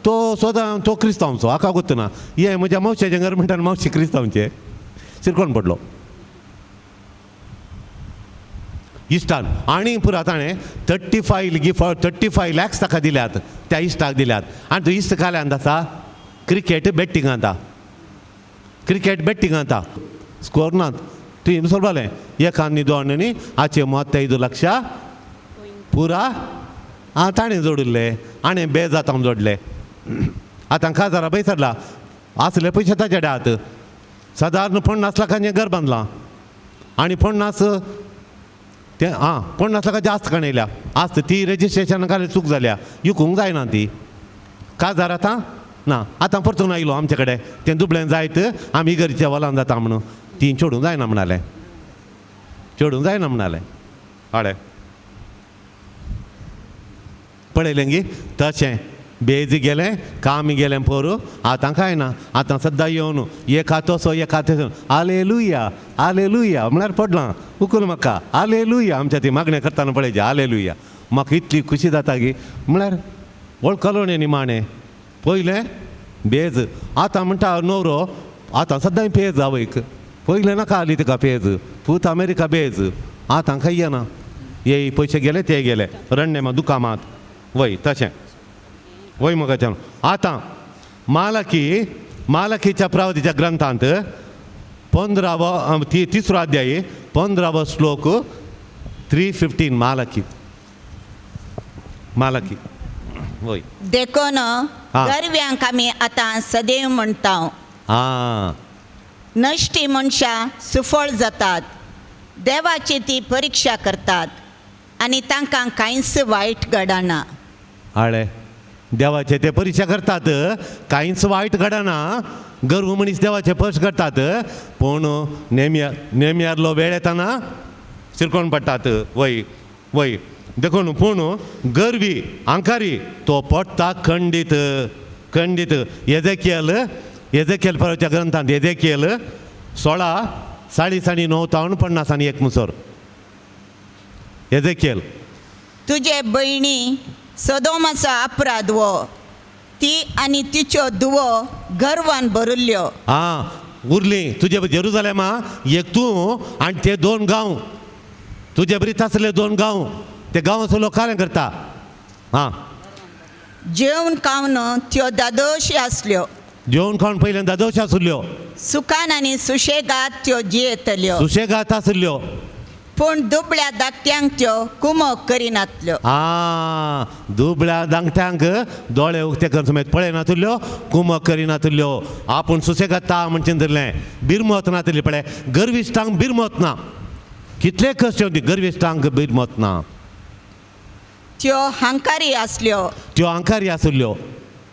[SPEAKER 1] तो क्रिस्तांवचो हाका गोत्तू ना. हे म्हज्या मावशेचें घर म्हणटा मावशी क्रिस्तांवचें शिरकोन पडलो इश्टान. आनी पुरो ताणें 35 lakhs ताका दिल्यात त्या इश्टाक दिल्यात. आनी तो इश्ट काल्यांत आसा क्रिकेट बेट्टिंगांत स्कोर नात. तुवें सोडपालें एकान 2 न्ही हाचे 35 ಲಕ್ಷ पुरा ताणें जोडिल्ले आनी बेजातां जोडले. आतां काजारा बैसरला आसले पयशे ताचे कडेन आहात. सादारण 50 लाखांचें घर बांदलां आनी 50 तें 50 लाखां जास्त काणयल्या आस्त ती रेजिस्ट्रेशन काल चूक जाल्या विकूंक जायना ती. काजार आतां ना आतां परतून आयलो आमचे कडेन तें दुबळें जायत आमी इगर्जेच्या वॉलान जाता म्हणून ती चोडूंक जायना म्हणालें हडे पळयलें गी तशें बेज गेलें काम गेलें पोरू. आतां कांय ना आतां सद्दां येवन एक हातोसो एक हातोसो हालेलुया म्हळ्यार पडलां उखल म्हाका हालेलुया आमच्या ती मागणें करतना पळयचें हालेलुया. म्हाका इतली खुशी जाता गी म्हळ्यार वळखलो न्ही निमाणें. पयलें बेज आतां म्हणटा न्हवरो आतां सद्दां पेज आवयक. पयलें नाका आली तिका पेज पूत अमेरिका बेज. आतां खंय येना हे पयशे गेले ते गेले रण्णे दुकामात वय तशें वय मोगाच्यान. आतां मालाकी मालकीच्या प्रवादीच्या ग्रंथांत 3रा अध्याय 15 श्लोक 3:15 मालकी वय
[SPEAKER 2] देखून
[SPEAKER 1] हा.
[SPEAKER 2] गर्व्यांक आमी आतां सदैव म्हणटा
[SPEAKER 1] हां
[SPEAKER 2] नश्टी मनशां सुफळ जातात, देवाची ती परिक्षा करतात आनी तांकां कांयच वायट घडना.
[SPEAKER 1] आळे देवाचे ते परीक्षा करतात, कांयच वायट घडना. गर्व मनीस देवाचे परीक्षा करतात, पूण नेम्यारलो वेळ येताना शिरकोण पडटात. वय वय देखून पूण गर्वी अंकारी तो पडटा खंडीत खंडीत. येजेकेल परवाच्या ग्रंथांत येजेकेल 16:9-50 मुसोर येजेकेल.
[SPEAKER 2] तुजे भयणी सदोमाचो अपराध वो, ती आनी तिच्यो धुवो गर्वान भरिल्ल्यो.
[SPEAKER 1] उरली तुजे जेरुजालेमा एक तूं आनी ते 2 गांव तुजे बरीत आसले 2 गांव. ते गांवाचो लोक कालें करता.
[SPEAKER 2] जेवन खावन त्यो दादोशी आसल्यो,
[SPEAKER 1] जेवण खावन पयल्यांदा दोश आसल्यो,
[SPEAKER 2] सुखान आनी सुशेगाद त्यो जियेतल्यो.
[SPEAKER 1] सुशेगाद आसल्यो,
[SPEAKER 2] पूण दुबळ्या धाकट्यांक त्यो कुमक करिनातल्यो.
[SPEAKER 1] दुबळ्या दांगट्यांक दोळे उक्ते कर समेत पळयनातल्यो, कुमक करिनातल्यो. आपूण सुशेगाद म्हणचें धरलें, बिरमत नातली. पळय गर्विश्टांक बिरमत ना. कितले कश्ट येवं दी गर्विश्टांक बिरमत ना.
[SPEAKER 2] त्यो हंकारी आसल्यो
[SPEAKER 1] त्यो अंकारी आसल्यो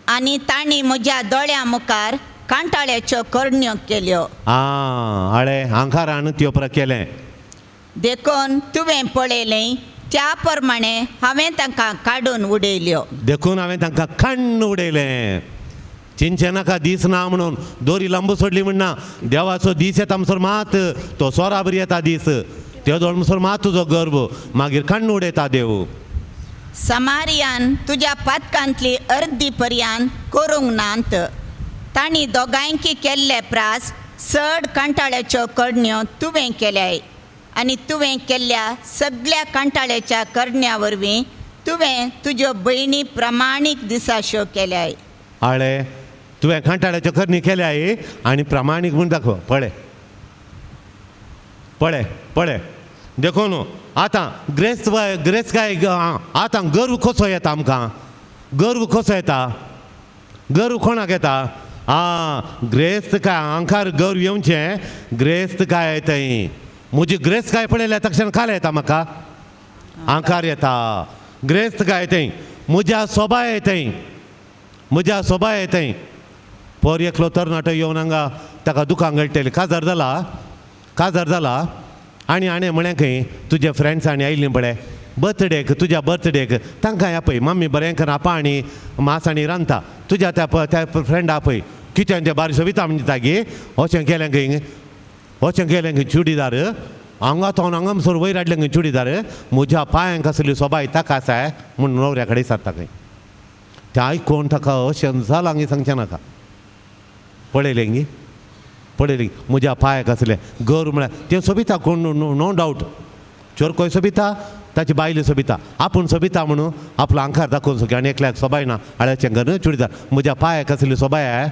[SPEAKER 2] आनी तांणी म्हज्या दोळ्या मुखार कांटाळ्याच्यो करण्यो केल्यो.
[SPEAKER 1] आळे अंकारान त्यो केलें.
[SPEAKER 2] देखून तुवें पळयलें त्या प्रमाणे हांवें तांकां काडून उडयल्यो.
[SPEAKER 1] देखून हांवें तांकां खण्ण उडयलें. चिंचे नाका दीस ना म्हणून दोरी लांब सोडली म्हणना. देवाचो दीस येता म्हणसर मात तो सोरा बरी येता दीस, त्यो दोळ म्हणसर मात तुजो गर्व मागीर खण्ण उडयता देव.
[SPEAKER 2] समारियान तुज्या पातकांतली अर्दी पर्यंत करूंक नात. तांणी दोगांयकी केल्ले प्रास चड कांटाळ्याच्यो करण्यो तुवें केल्याय आनी तुवें केल्ल्या सगळ्या कांटाळ्याच्या करण्या वरवीं तुवें तुज्यो भयणी प्रमाणीक दिसाश्यो केल्याय.
[SPEAKER 1] आळे तुवें कांटाळ्याच्यो करणी केल्याय आनी प्रामाणीक म्हूण दाखव. पळय पळय पळय देखून आतां ग्रेस्त काय आतां गर्व कसो येता आमकां. गर्व कसो येता. गर्व कोणाक येता. ग्रेस्त काय अंकार गर्व येवचें. ग्रेस्त काय येताय म्हजी ग्रेस्त काय पळयल्या तक्षण काल येता म्हाका अंकार येता. ग्रेस्त काय येताय म्हज्या सोबाय येताय. म्हज्या सोबाय येताय. पोर एकलो तरणाटो येवन हांगा ताका दुखां गळटली. काजार जाला आनी म्हळें खंय तुजे फ्रेंड्सांनी आयिल्लीं पळय बर्थडेक तुज्या बर्थडेक तांकां आपय मम्मी बरें करून आपा आनी मांसाणी रांदता. तुज्या त्या फ्रेंडा आपय किचन ते बारीक सोबिता म्हणजे तागे अशें केलें खंय चुडीदार हांगा थावन हांगा म्हणसर वयर हाडलें खंय चुडीदार. म्हज्या पांयांक आसली सोबाय ताका आसा म्हूण न्हवऱ्या कडेन सांगता खंय. तें आयकोन ताका अशें जालां गी सांगचें नाका. पळयलें गी पळयली म्हज्या पांयाक आसलें गर्व म्हळ्यार तें सोबिता कोण नो डावट. चोरकोय सोबिता ताची बायल सोबिता आपूण सोबिता म्हणून आपलो अंकार दाखोवन सोकी आनी एकल्याक सोबाय ना आळ्याचें घर चुडीदार. म्हज्या पांयाक आसली सोबाय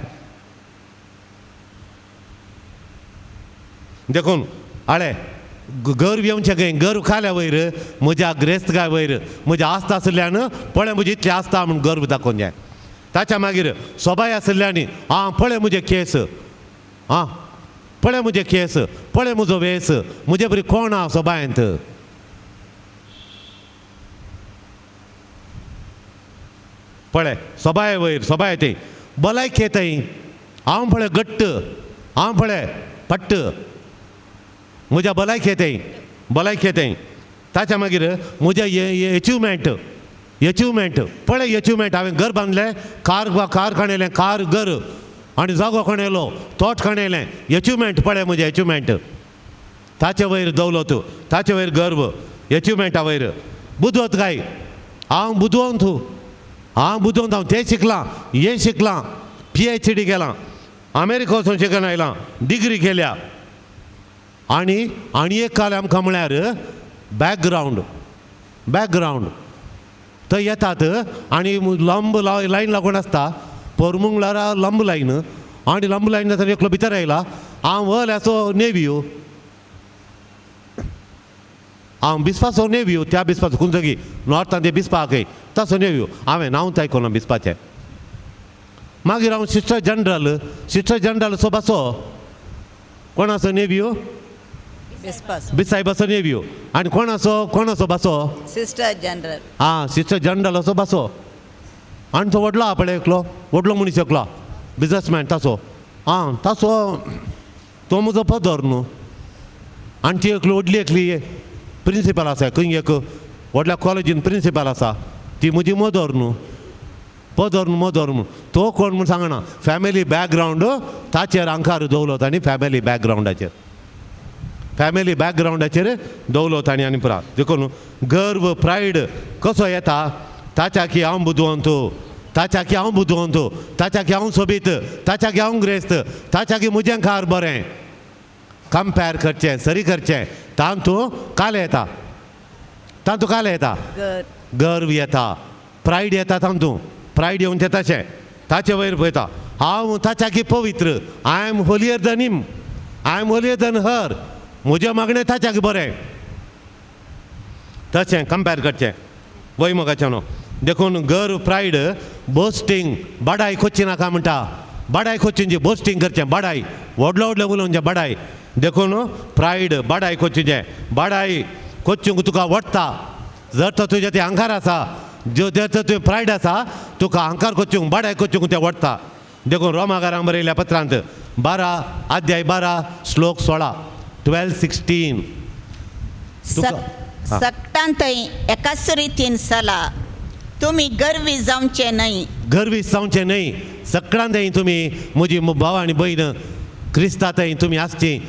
[SPEAKER 1] देखून आळे गर्व येवचें खंय. गर्व खाल्या वयर म्हज्या ग्रेस्त काय वयर म्हज्या आस्त आसल्यान पळय म्हजी इतली आसता म्हणून गर्व दाखोवन जाय. ताच्या मागीर सोबाय आसल्यानी पळय म्हजे केस पळय म्हजे केस पळय म्हजो वेस म्हजे बरी कोण आहा सोबायंत. पळय सोबाय वयर सोबाय ते भलायक येताय. हांव पळय घट्ट हांव पळय पट्ट म्हज्या भलायक येताय. ताच्या मागीर म्हज्या एचिवमेंट पळय एचिवमेंट हांवें घर बांदलें कार खणयलें कार घर आनी जागो खणयलो तोट खणयलें. एचिवमेंट पळय म्हजें एचिवमेंट. ताचे वयर दौलत ताचे वयर गर्व एचिवमेंटा वयर. बुदवत काय हांव बुदवंत हांव तें शिकलां हें शिकलां PhD केलां अमेरिका वचून शिकून आयलां डिग्री केल्या. आनी एक काल आमकां म्हळ्यार बॅकग्रावंड थंय येतात आनी लंब लायन लागून आसता. परमुंगलारा लंब लायन आनी लांब लायन जाता एकलो भितर आयला हांव वल असो नेवियो हांव बिस्पाचो नेवियो त्या बिस्पाचो कुंजगी नॉर्थान ते बिस्पाक तसो नेवियो हांवें नांवच आयकूना बिस्पाचें मागीर हांव सिस्टर जनरल सो बसो कोणाचो नेवियो बिसायबाचो नेवियो आनी कोणाचो बसो
[SPEAKER 2] सिस्टर जनरल
[SPEAKER 1] आं सिस्टर जनरल असो बसो आनी तो व्हडलो आपणे एकलो व्हडलो मनीस एकलो बिजनसमॅन तसो आं तसो तो म्हजो पदर न्हू आनी ती एकली व्हडली एकली प्रिंसिपल आसा खंय एक व्हडल्या कॉलेजीन प्रिंसिपल आसा ती म्हजी मदर न्हू पदर न्हू तो कोण म्हूण सांगना फॅमिली बॅकग्रावंड ताचेर आंकार दवरलो तांणी फॅमिली बॅकग्रावंडाचेर दवरलो तांणी आनी पुरा देखून गर्व प्रायड कसो येता ताच्या की हांव बुदवंत ताच्या की हांव सोबीत ताच्या की हांव ग्रेस्त ताच्या की म्हजें कार बरें कंपेर करचें सरी करचें तांतू काले येता गर्व येता प्रायड येता तांतू प्रायड येवन तें तशें ताचे वयर पळयता हांव ताच्या की पवित्र I am holier than him I am holier than her म्हजें मागणें ताच्या की बरें तशें कंपेर करचें वैमोगाचें न्हू देखून गर्व प्रायड बोस्टींग बडाय खोच्ची नाका म्हणटा बडाय खोच्ची बोस्टींग करचें बडाय व्हडलो उलोवचें बडाय देखून प्रायड बडाय खोच्चें बडाय खोच्चूंक तुका वडटा जर तर तुजें तें अहंकार आसा जर तर तुवें प्रायड आसा तुका अहंकार खोच्चूंक बडाय खोच्चूंक तें वडटा देखून रोमाकारांक बरयल्या पत्रांत 12 श्लोक 16 12-16
[SPEAKER 2] सक्तांतय एकाच रितीन चला तुमी गर्वी जावचे न्हय
[SPEAKER 1] सगळ्यांतय तुमी म्हजी भाव आनी भयण क्रिस्तांतय तुमी आसची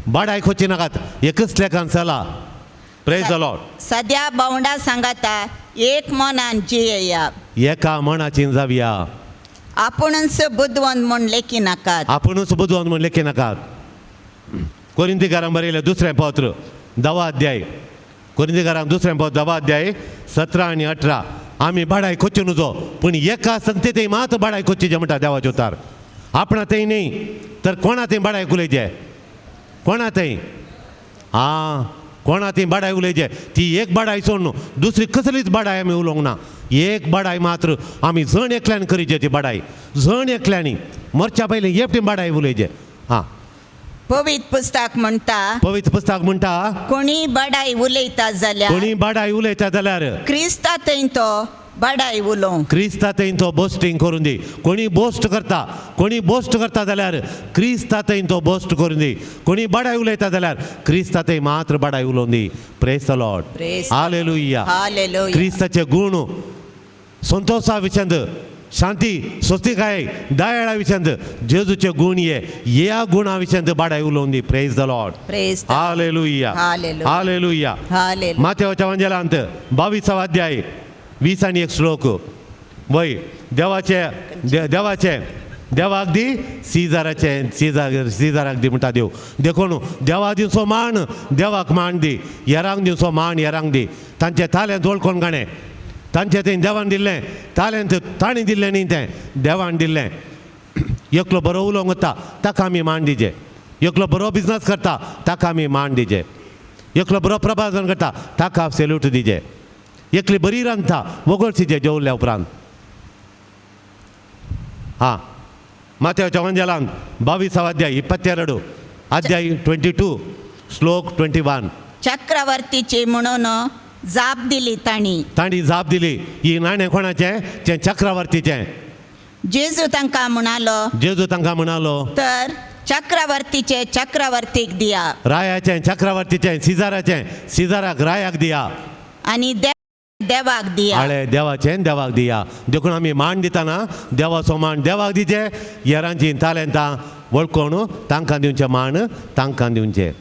[SPEAKER 1] बडाय खोच्ची नाकात एकच लेखान चला प्रेज द लॉर्ड
[SPEAKER 2] सद्या भावंडा सांगाता एक मनान जियेया
[SPEAKER 1] एका मनाची जावया
[SPEAKER 2] आपुणूच बुद्धवंत म्हूण लेखी नाकात
[SPEAKER 1] कोरिंथीकारांक बरयलें दुसरें पत्र 10 अध्याय कोरिंथीकारांक दुसरें पत्र 10 अध्याय 17 आनी 18 आमी बडाय खोच्यो नजो पूण एका संगतेतय मात बडाय खोच्चें म्हणटा देवाचे उतार आपणातय न्ही तर कोणातय बडाय उलयचें कोणातय बडाय उलयचें ती एक बडाय सोड न्हू दुसरी कसलीच बडाय आमी उलोवंक ना एक बडाय मात्र आमी जण एकल्यान करीचे ती बडाय जण एकल्यांनी मरच्या पयलीं एकटी बडाय उलयचें हां
[SPEAKER 2] पवित्र पुस्तक म्हणटा
[SPEAKER 1] कोणी बडाय उलयता जाल्यार
[SPEAKER 2] क्रिस्तांतय तो बडाय उलोवं
[SPEAKER 1] क्रिस्तांतय तो बोस्टींग करून दी कोणी बोस्ट करता जाल्यार क्रिस्तांतय तो बोस्ट करून दी कोणी बडाय उलयता जाल्यार क्रिस्तांतय मात्र बडाय उलोवन दी प्रेज द लॉर्ड हालेलुया क्रिस्ताचे गुण संतोषा विशंद शांती स्वस्तिकाय दयाळा विशंद जेजूचे गुण या गुणा विशंद बडाय उलोवन दी प्रेज द लॉर्ड हालेलुया माथेवाच्या वंजेलांत 22 अध्याय 20 आनी 1 श्लोक वय देवाक दी सिजाराक दी म्हणटा देव देखून देवा दिवचो मान देवाक मान दी येरांक दिवचो मान येरांक दी तांचे तालेंत वळखोन गाणें तांचें तें देवान दिल्लें तालेंत ताणें दिल्लें न्ही तें देवान दिल्लें एकलो बरो उलोवंक वता ताका आमी मान दिजे एकलो बरो बिजनस करता ताका आमी मान दिजे एकलो बरो प्रभाजन करता ताका सेल्यूट दिजे एकली बरी रांदता वगळशीचे जेवल्या उपरांत हां माथेवाच्या वंजेलांत 22 अध्याय 22 अध्याय 22 श्लोक 21
[SPEAKER 2] चक्रवर्तीची म्हणून जाप दिली
[SPEAKER 1] ताणी जाप दिली ही नाणें कोणाचें तें चक्रवर्तीचें
[SPEAKER 2] जेजू तांकां म्हणालो तर चक्रवर्तीचे चक्रवर्तीक दिया
[SPEAKER 1] रायाचें चक्रवर्तीचें सिजाराक रायाक दिया
[SPEAKER 2] आनी देवाक दिया
[SPEAKER 1] देवाचें देवाक दिया देखून आमी मान दितना देवाचो मान देवाक दिचे येरांची तालेंतां वळखून तांकां दिवचें मान तांकां दिवचें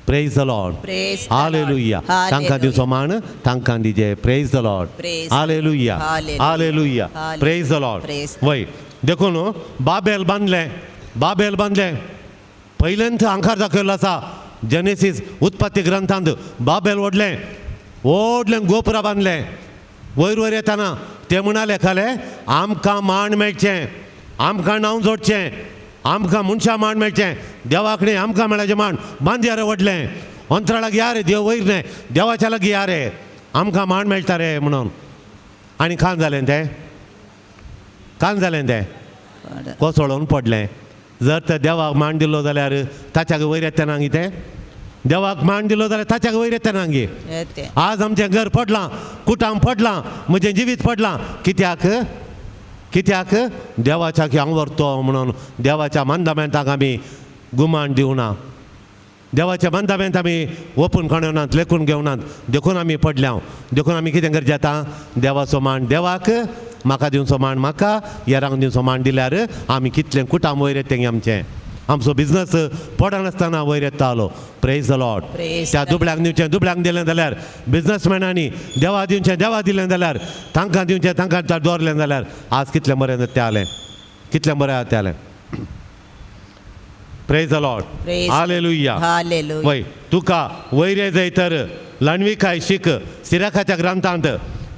[SPEAKER 1] प्रेज द लॉर्ड हालेलुया तांकां दिवचो मान तांकां दिजे praise the Lord hallelujah praise the Lord वय देखून बाबेल बांदलें पयलेंत आंकार दाखयल्लो आसा जेनेसीस उत्पत्ती ग्रंथांत बाबेल व्हडलें गोपुरा बांदलें वयर येताना ते म्हणाले खाले आमकां मान मेळचें आमकां नांव जोडचें, आमकां मनशां मांड मेळचें, देवाकडेन आमकां मेळाचें मांड बांदयार व्हडलें, अंतराळाक या रे देव वयर न्हय, देवाच्या लागीं या रे, आमकां मांड मेळटा रे म्हणून. आनी कान जालें तें, कान जालें तें कोसळून पडलें. जर तर देवाक मान दिलो जाल्यार ताच्याक वयर येता ना गी तें, देवाक मान दिलो जाल्यार ताच्याक वयर येता ना गी.
[SPEAKER 2] येते.
[SPEAKER 1] आज आमचें घर पडलां, कुटुंब पडलां, म्हजें जिवीत पडलां, कित्याक कित्याक देवाच्या की हांव व्हरतो म्हणून देवाच्या मंदामेंताक आमी गुमान दिवना, देवाच्या मंदामेंत आमी ओपून खणोवनात, लेखून घेवनात, देखून आमी पडल्या. देखून आमी कितें करचें आतां, देवाचो मान देवाक, म्हाका दिवचो मान म्हाका, येरांक दिवचो मान दिल्यार आमी कितलें कुटाम वयर येतें आमचें. आमचो बिझनस पडनासतना वयर येतालो. Praise the Lord.
[SPEAKER 2] Praise
[SPEAKER 1] त्या
[SPEAKER 2] the
[SPEAKER 1] दुबळ्याक दिवचें दुबळ्याक दिलें जाल्यार, बिझनसमॅनांनी देवा दिवचें देवा दिलें जाल्यार, तांकां दिवचें तांकां दवरलें जाल्यार आज कितलें बरें जातलें, कितलें बरें जातलें. Praise the Lord.
[SPEAKER 2] Praise
[SPEAKER 1] hallelujah.
[SPEAKER 2] Hallelujah.
[SPEAKER 1] वय तुका वैरे जाय तर लणविकाय शीक. सिराखाच्या ग्रंथांत,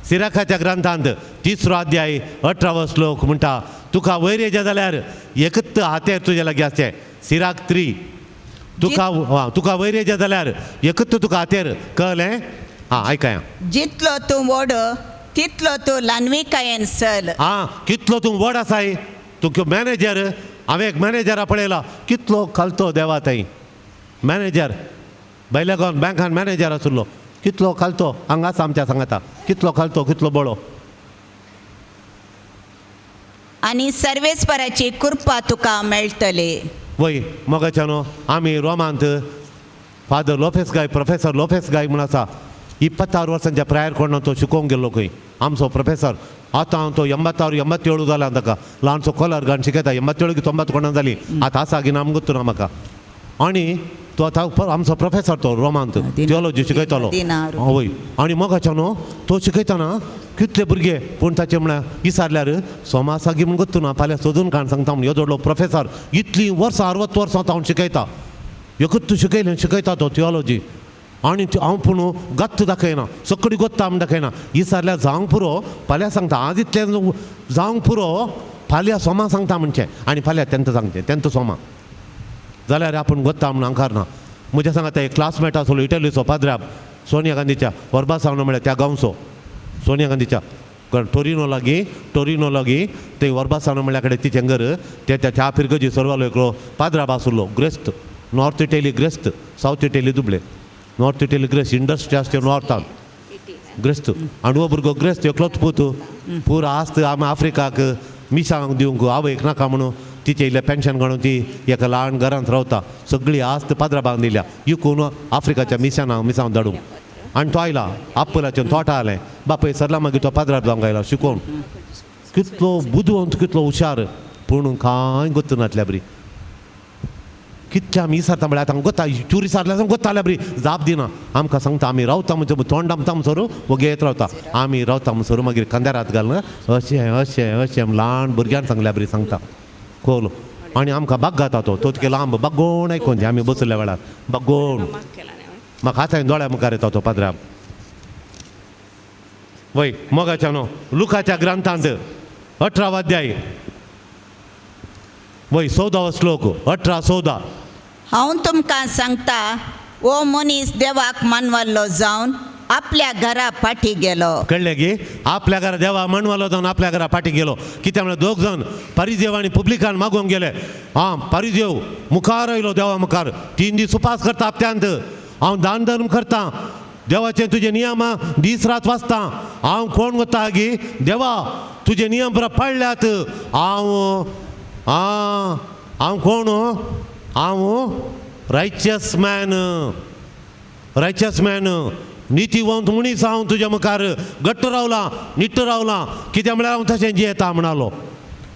[SPEAKER 1] सिराखाच्या ग्रंथांत 3रो अध्याय 18वो श्लोक म्हणटा, तुका वैरे जे जाल्यार एकच हातेर तुजे लागीं आसचें. सिराक 3 तुका वैरे जे जाल्यार एकच तुका हातेर, कळ्ळें? हां आयकाय.
[SPEAKER 2] जितलो तूं व्हड तितलो तूं लानविकायेन चल.
[SPEAKER 1] हां कितलो तूं व्हड आसाय, तूं मॅनेजर, हांवें एक मॅनेजरा पळयला, कितलो खालतो देवा थंय. मॅनेजर बैलेगांव बँकान मॅनेजर आसलो, कितलो खालतो, हांगा आसा आमच्या सांगाता, कितलो खालतो कितलो बळो.
[SPEAKER 2] आनी सर्वेस्पराची कृपा तुका मेळटली.
[SPEAKER 1] वय मोगाच्या न्हू आमी रोमांत फादर लोफेस गाय, प्रोफेसर लोफेस गाय म्हूण आसा, 26 वर्सांच्या प्रायर कोण तो शिकोवंक गेल्लो खंय. आमचो प्रोफेसर आतां तो 86-87 जाला ताका, ल्हानसो कॉलर घालून शिकयता. 87 की 90 कोणाक जाली, आतां आसा की ना गुर्तू ना म्हाका. आनी तो आतां आमचो प्रोफेसर तो रोमांत थियोलॉजी शिकयतालो. वय आनी मोगाच्या न्हू तो शिकयतना कितले भुरगे, पूण ताचे म्हळ्यार विचारल्यार सोमा आसा गी म्हूण गुर्तू ना, फाल्यां सोदून काण सांगता म्हूण ह्यो जोडलो प्रोफेसर. इतलीं वर्सां 60 वर्सां हांव शिकयता, एकूच तूं शिकयता तो थियोलॉजी. आनी हांव पूण गत्त दाखयना, सकडी गोत्ता म्हूण दाखयना. विचारल्यार जावंक पुरो, फाल्यां सांगता. आज इतलें जावंक पुरो, फाल्यां सोमा सांगता म्हणचें, आनी फाल्यां तेंत सांगचें, तेंत सोमा जाल्यार आपूण गोत्ता म्हूण अंकार ना. म्हज्या सांगाता एक क्लासमेट आसलो इटलीचो पाद्र्याब, सोनिया गांधीच्या वर्बासावनो म्हळ्यार त्या गांवचो, सोनिया गांधीच्या टोरिनो लागीं ते वर्बासावनो म्हळ्या कडेन तिचें घर. ते त्या फिरगजी सरवालो एकलो पाद्राब आसलो, ग्रेस्त, नॉर्थ इटली ग्रेस्त, सावथ इटली दुबळे. नॉर्थ इटली ग्रेस्त इंडस्ट्री आसता नॉर्थान ग्रेस्त. आनी हो भुरगो ग्रेस्त एकलोच पूत, पुरो आस्त आमी आफ्रिकाक मिसांक दिवंक आवयक नाका म्हणून तिचे इल्लें पेन्शन काडून ती एका ल्हान घरांत रावता. सगळी आस्त पाद्राबांक दिल्या इकून आफ्रिकाच्या मिसांक धाडूंक. आनी तो आयला आप्पलाचें तोटा जालें, बापाय सरला मागीर तो पाद्राब जावंक आयला शिकोवन. कितलो बुदवंत, कितलो हुशार, पूण कांय गोत्त नासल्या बरी. कितलें आमी विचारता म्हळ्यार आतां गोत्ता, चुरी सारल्या गोत्ता जाल्यार बरी जाप दिना. आमकां सांगता आमी रावता म्हणजे तोंड आमता म्हणसर वो घेत रावता, आमी रावता म्हणसर मागीर खांद्यारात घालून अशें अशें अशें ल्हान भुरग्यांक सांगल्या बरी सांगता खोल. आनी आमकां बाग घाता तो तुका लांब बागोण आयकोन आमी बसल्या वेळार बागोण म्हाका आतां दोळ्या मुखार येता तो पाद्राब. वय मोगाच्या न्हू लुकाच्या ग्रंथांत 18 अध्याय वय 14 श्लोक 18-14.
[SPEAKER 2] हांव तुमकां सांगता, हो मनीस देवाक मानवाल्लो जावन आपल्या घरा फाटी गेलो.
[SPEAKER 1] कळ्ळें गे, आपल्या घरा देवा मनवालो जावन आपल्या घरा फाटी गेलो. कित्याक म्हळ्यार 2 जण परिजेव आनी पुब्लिकान मागोवंक गेले. हां परिजेव मुखार आयलो देवा मुखार, 3 दीस उपास करता हप्त्यांत, हांव दान धर्म करता, देवाचे तुजे नियम दीस रात वाचता. हांव कोण वता गी देवा, तुजे नियम बरो पाळल्यात. हांव कोण, हांव रायचियस मॅन नितीवंत मनीस. हांव तुज्या मुखार घट्ट रावला, निट्ट रावला, कित्याक म्हळ्यार हांव तशें जियेता म्हणलो.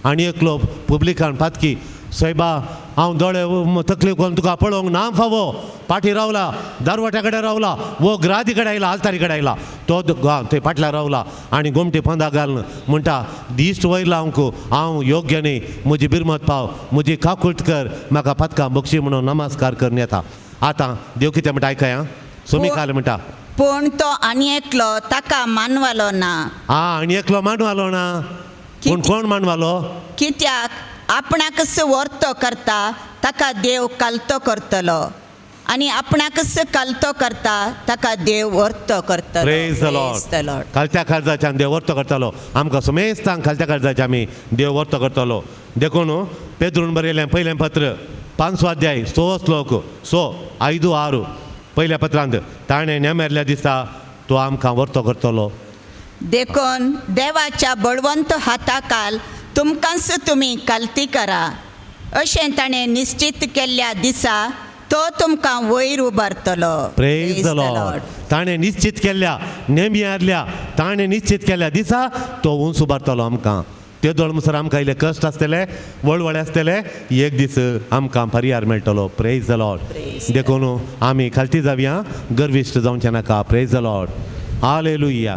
[SPEAKER 1] आनी एकलो पब्लिकान पातकी, सायबा हांव दोळे तकलीफ करून तुका पळोवंक ना फावो, फाटी रावला, दारवाट्या कडेन रावला, वो ग्रादी कडेन आयला, आलतारी कडेन आयला, तो थंय फाटल्यार रावला आनी गोमटी पंदा घालून म्हणटा दिश्ट वयला हांव योग्य न्ही, म्हजी बिरमत पाव, म्हजी काकुळट कर, म्हाका पदकां बक्षी म्हणून नमस्कार करून येता. आतां देव कितें म्हणटा आयकया, सुमी काल म्हणटा
[SPEAKER 2] पूण तो आनी एकलो ताका मानवालो ना.
[SPEAKER 1] आनी एकलो मानवालो ना. पूण कोण मानवालो?
[SPEAKER 2] कित्याक आपणाकच वर्तो करता ताका देव कालतो करतलो आनी आपणाकच कालतो करता ताका देव वर्तो करतलो.
[SPEAKER 1] Praise the
[SPEAKER 2] Praise the
[SPEAKER 1] Lord.
[SPEAKER 2] Lord.
[SPEAKER 1] खालच्या काळजाच्यान देव वर्तो करतलो. आमकां सुमेस्तांक खालच्या काळजाच्या आमी देव वर्तो करतलो. देखून पेद्रून बरयलें पयलें पत्र 5 अध्याय 6 श्लोक 6-5-6 पयल्या पत्रांत ताणें नेमेरल्या दिसा तो आमकां वर्तो करतलो.
[SPEAKER 2] देखून देवाच्या बळवंत हाताखाल तुमकांच तुमी कालती करा अशें ताणें निश्चित केल्ल्या दिसा तो तुमकां वयर उबारतलो.
[SPEAKER 1] Praise
[SPEAKER 2] Praise
[SPEAKER 1] the
[SPEAKER 2] the
[SPEAKER 1] Lord.
[SPEAKER 2] Lord.
[SPEAKER 1] ताणें निश्चित केल्ल्या नेमियारल्या ताणें निश्चित केल्ल्या दिसा तो उंच उबारतलो आमकां. ते दोळ मुसर आमकां इल्ले कश्ट आसतले वळवळे आसतले एक दीस आमकां पर्याय मेळटलो. Praise the Lord.
[SPEAKER 2] Praise
[SPEAKER 1] देखून आमी खालती जावया गर्विश्ट जावचें नाका. Praise the Lord. हालेलुया.